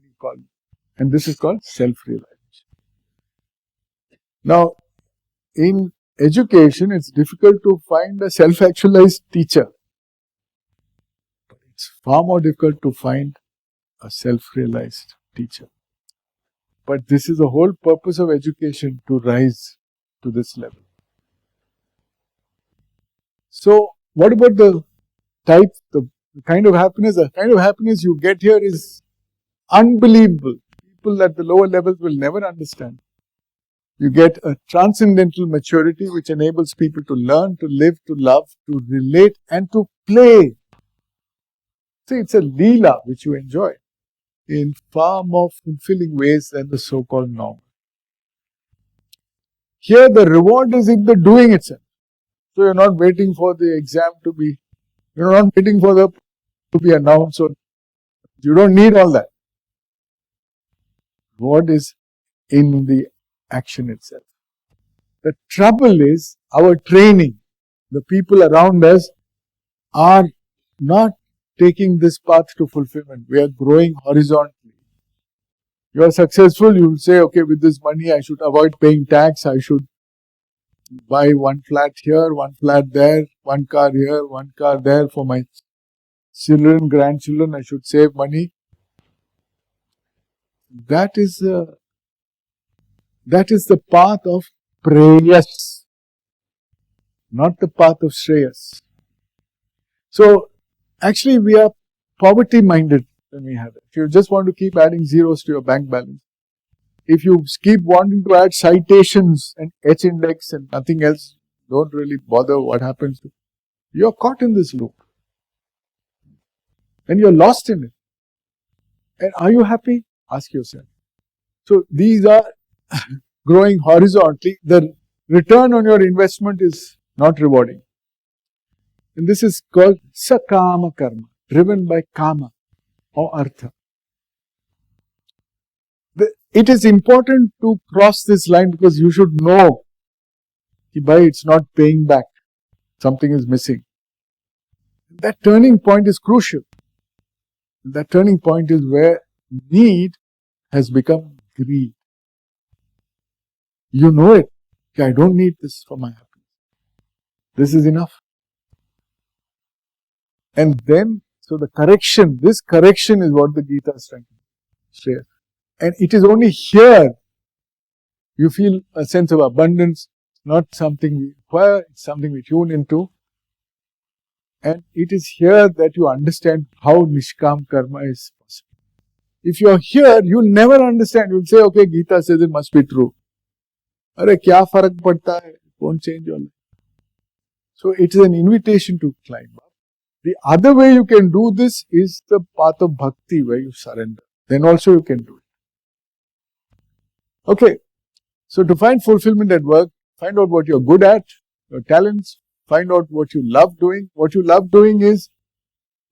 And this is called self-realization. Now, in education, it's difficult to find a self-actualized teacher. It's far more difficult to find a self-realized teacher. But this is the whole purpose of education, to rise to this level. So, what about the type, the kind of happiness? The kind of happiness you get here is unbelievable. People at the lower levels will never understand. You get a transcendental maturity which enables people to learn, to live, to love, to relate, and to play. See, it's a leela which you enjoy in far more fulfilling ways than the so-called norm. Here the reward is in the doing itself. So you're not waiting for the exam to be, you're not waiting for to be announced. So you don't need all that. Reward is in the action itself. The trouble is our training. The people around us are not taking this path to fulfillment. We are growing horizontally. You are successful, you will say, okay, with this money I should avoid paying tax, I should buy one flat here, one flat there, one car here, one car there for my children, grandchildren, I should save money. That is the path of preyas, not the path of shreyas. So, actually we are poverty minded when we have it. If you just want to keep adding zeros to your bank balance, if you keep wanting to add citations and H index and nothing else, don't really bother what happens to you. You're caught in this loop. And you're lost in it. And are you happy? Ask yourself. So these are growing horizontally. The return on your investment is not rewarding. And this is called sakama karma. driven by kama or artha. It is important to cross this line because you should know that it's not paying back. Something is missing. That turning point is crucial. That turning point is where need has become greed. You know it. I don't need this for my happiness. This is enough. And then, so the correction, this correction is what the Gita is trying to share. And it is only here you feel a sense of abundance, not something we acquire, it's something we tune into. And it is here that you understand how Nishkam Karma is possible. If you are here, you'll never understand. You'll say, okay, Gita says it must be true. Are kya farak padta hai? It won't change your life. So it is an invitation to climb up. The other way you can do this is the path of bhakti where you surrender. Then also you can do it. Okay. So to find fulfillment at work, find out what you're good at, your talents, find out what you love doing. What you love doing is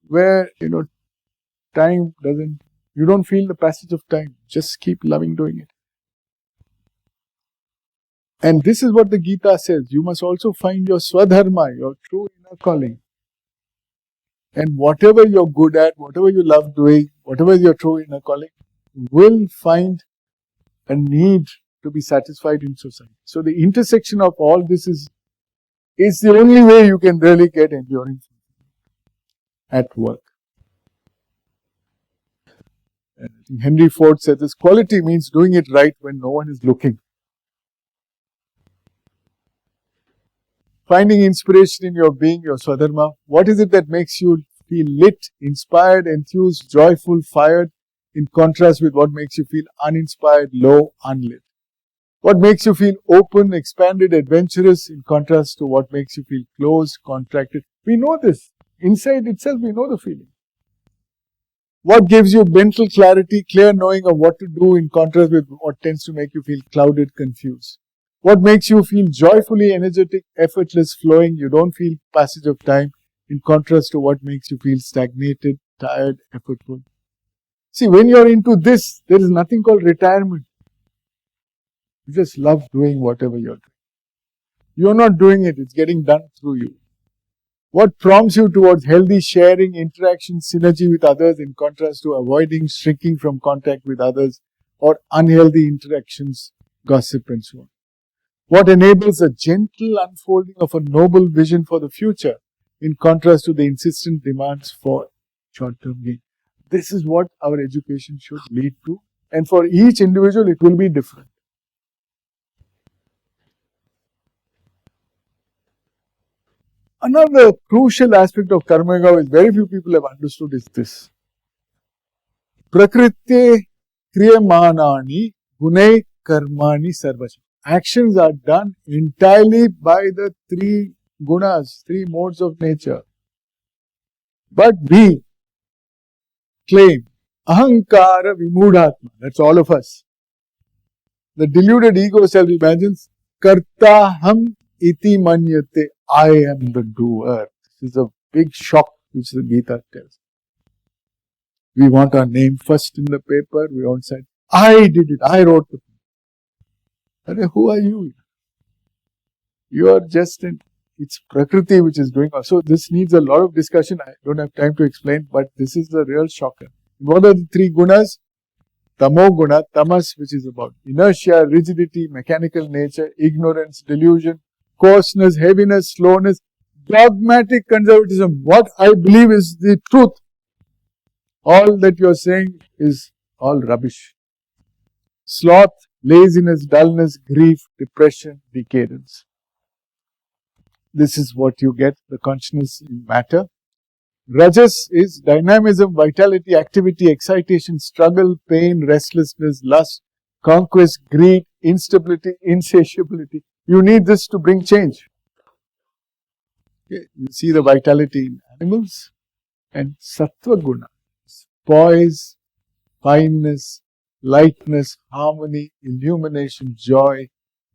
where, time doesn't, you don't feel the passage of time. Just keep loving doing it. And this is what the Gita says. You must also find your swadharma, your true inner calling. And whatever you're good at, whatever you love doing, whatever is your true inner calling, will find a need to be satisfied in society. So the intersection of all this is the only way you can really get enduring at work. And Henry Ford said this, quality means doing it right when no one is looking. Finding inspiration in your being, your swadharma. What is it that makes you feel lit, inspired, enthused, joyful, fired, in contrast with what makes you feel uninspired, low, unlit? What makes you feel open, expanded, adventurous, in contrast to what makes you feel closed, contracted? We know this. Inside itself, we know the feeling. What gives you mental clarity, clear knowing of what to do, in contrast with what tends to make you feel clouded, confused? What makes you feel joyfully energetic, effortless, flowing? You don't feel passage of time, in contrast to what makes you feel stagnated, tired, effortful. See, when you're into this, there is nothing called retirement. You just love doing whatever you're doing. You're not doing it, it's getting done through you. What prompts you towards healthy sharing, interaction, synergy with others, in contrast to avoiding, shrinking from contact with others, or unhealthy interactions, gossip, and so on? What enables a gentle unfolding of a noble vision for the future, in contrast to the insistent demands for short-term gain? This is what our education should lead to, and for each individual it will be different. Another crucial aspect of Karma Yoga which very few people have understood is this. Prakrite kriyamanani gunai karmani sarvacha. Actions are done entirely by the three gunas, three modes of nature. But we claim ahankara vimudhatma, that's all of us. The deluded ego self imagines kartaham iti manyate, I am the doer. This is a big shock which the Gita tells. We want our name first in the paper, we want to say, I did it, I wrote the paper. Who are you? You are just it's Prakriti which is doing. So this needs a lot of discussion. I don't have time to explain, but this is the real shocker. What are the three gunas? Tamo guna, tamas, which is about inertia, rigidity, mechanical nature, ignorance, delusion, coarseness, heaviness, slowness, dogmatic conservatism. What I believe is the truth. All that you are saying is all rubbish. Sloth, laziness, dullness, grief, depression, decadence. This is what you get, the consciousness in matter. Rajas is dynamism, vitality, activity, excitation, struggle, pain, restlessness, lust, conquest, greed, instability, insatiability. You need this to bring change. Okay. You see the vitality in animals. And sattva guna, poise, fineness, lightness, harmony, illumination, joy,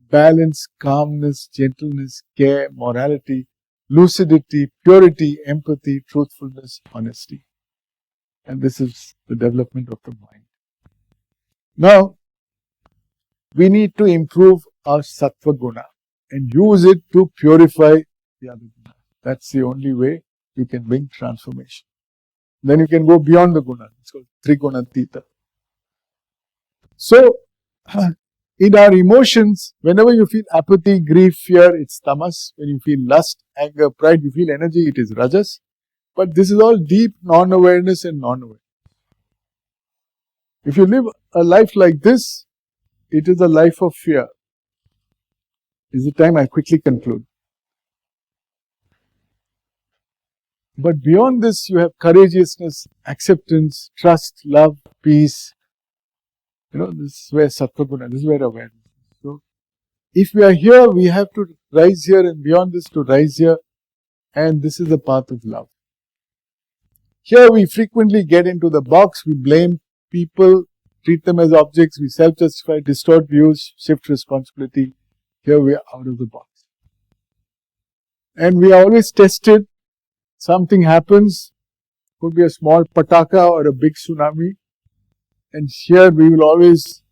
balance, calmness, gentleness, care, morality, lucidity, purity, empathy, truthfulness, honesty. And this is the development of the mind. Now, we need to improve our sattva guna and use it to purify the other guna. That's the only way you can bring transformation. Then you can go beyond the guna. It's called trigunatita. So, in our emotions, whenever you feel apathy, grief, fear, it's tamas. When you feel lust, anger, pride, you feel energy, it is rajas. But this is all deep non-awareness and non-awareness. If you live a life like this, it is a life of fear. Is the time I quickly conclude. But beyond this, you have courageousness, acceptance, trust, love, peace. This is where sattva-guna, this is where awareness. So, if we are here, we have to rise here, and beyond this to rise here. And this is the path of love. Here we frequently get into the box, we blame people, treat them as objects, we self-justify, distort views, shift responsibility. Here we are out of the box. And we are always tested. Something happens, could be a small pataka or a big tsunami. And here we will always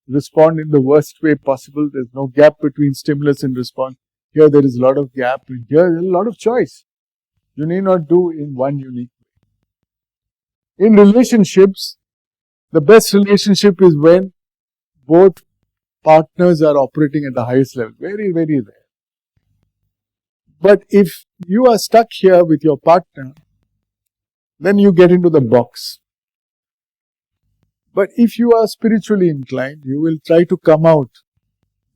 respond in the worst way possible. There's no gap between stimulus and response. Here there is a lot of gap, and here there is a lot of choice. You need not do in one unique way. In relationships, the best relationship is when both partners are operating at the highest level. Very, very rare. But if you are stuck here with your partner, then you get into the box. But if you are spiritually inclined, you will try to come out.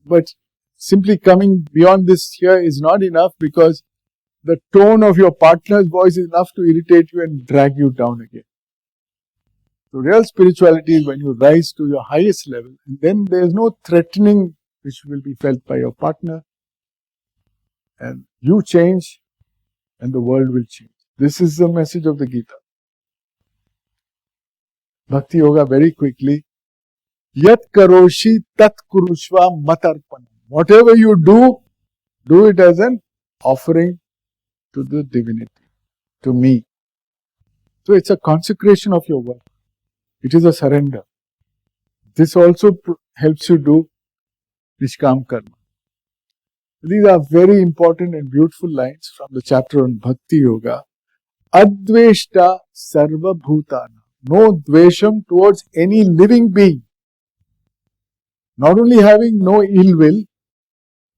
But simply coming beyond this here is not enough, because the tone of your partner's voice is enough to irritate you and drag you down again. So real spirituality is when you rise to your highest level, and then there is no threatening which will be felt by your partner, and you change and the world will change. This is the message of the Gita. Bhakti Yoga, very quickly. Yat karoshi tat kurushva matarpanam. Whatever you do it as an offering to the divinity, to me. So it's a consecration of your work. It is a surrender. This also helps you do Nishkam Karma. These are very important and beautiful lines from the chapter on Bhakti Yoga. Adveshta sarva bhutana. No dvesham towards any living being. Not only having no ill will,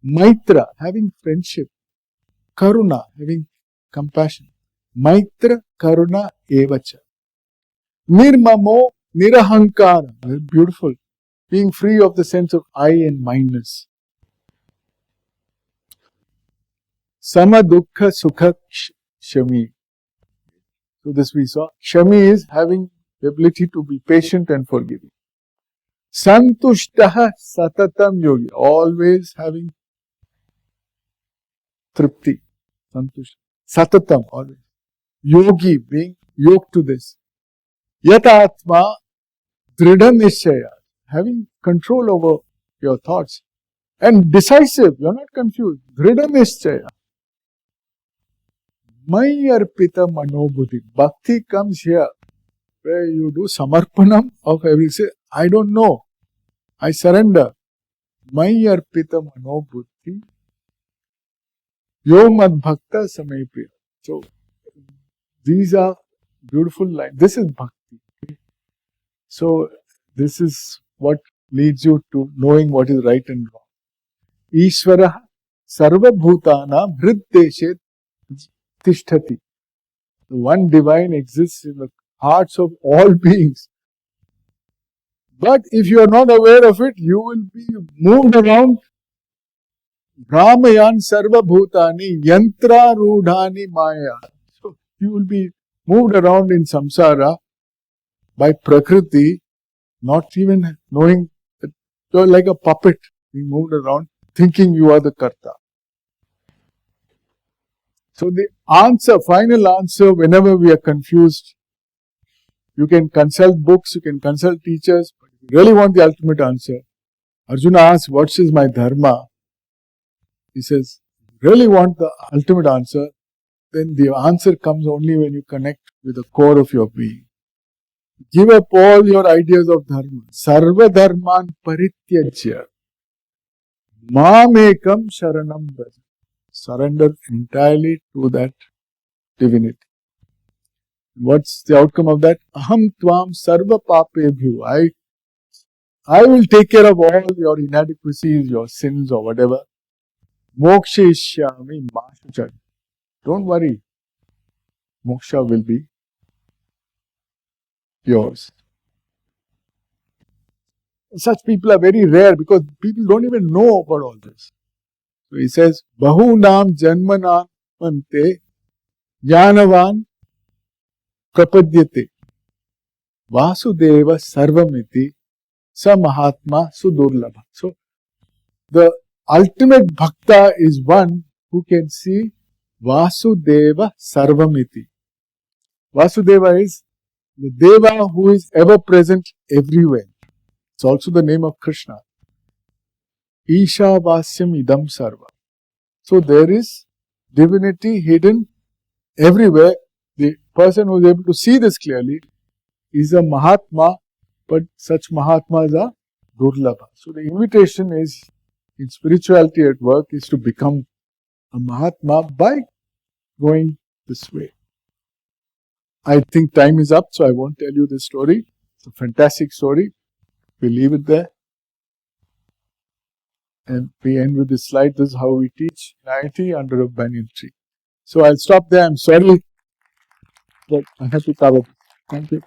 maitra, having friendship, karuna, having compassion. Maitra karuna evacha. Nirmamo nirahankara, very beautiful, being free of the sense of I and mindness. Sama dukkha sukha shami. So this we saw. Shami is having the ability to be patient and forgiving. Santushtaha satatam yogi, always having tripti. Santushta. Satatam, always. Yogi, being yoked to this. Yatatma dridha nishchaya, having control over your thoughts. And decisive, you're not confused. Dridha nishchaya. Mai arpita manobuddhi. Bhakti comes here, where you do samarpanam of everything. Say, I don't know. I surrender. Mai arpita manobuddhi. Yo mad bhakta samay priya. So, these are beautiful lines. This is bhakti. So, this is what leads you to knowing what is right and wrong. Ishvara sarva bhutana hriddeshe tishtati. The one divine exists in the hearts of all beings. But if you are not aware of it, you will be moved around. Brahmayan sarva bhutani yantra rudhani maya. So you will be moved around in samsara by prakriti, not even knowing that you are like a puppet being moved around, thinking you are the karta. So the answer, final answer, whenever we are confused, you can consult books, you can consult teachers, but if you really want the ultimate answer, Arjuna asks, what is my dharma? He says, really want the ultimate answer, then the answer comes only when you connect with the core of your being. Give up all your ideas of dharma. Sarva dharman parityajya. Mamekam sharanam braja. Surrender entirely to that divinity. What's the outcome of that? Aham tvam sarva papebhyo. I will take care of all your inadequacies, your sins or whatever. Mokshishyami mashuchad. Don't worry. Moksha will be yours. Such people are very rare because people don't even know about all this. So he says, Bahunam janmanam ante jnanavan prapadyate vasudeva sarvamiti sa mahatma sudurlabha. So the ultimate bhakta is one who can see Vasudeva sarvamiti. Vasudeva is the Deva who is ever present everywhere. It's also the name of Krishna. Isha-vasyam idam sarva. So there is divinity hidden everywhere. The person who is able to see this clearly is a Mahatma, but such Mahatmas are Durlabha. So the invitation is, in spirituality at work, is to become a Mahatma by going this way. I think time is up, so I won't tell you this story. It's a fantastic story. We leave it there. And we end with this slide. This is how we teach in IIT under a banyan tree. So I'll stop there. I'm sorry, but I have to cover. Thank you.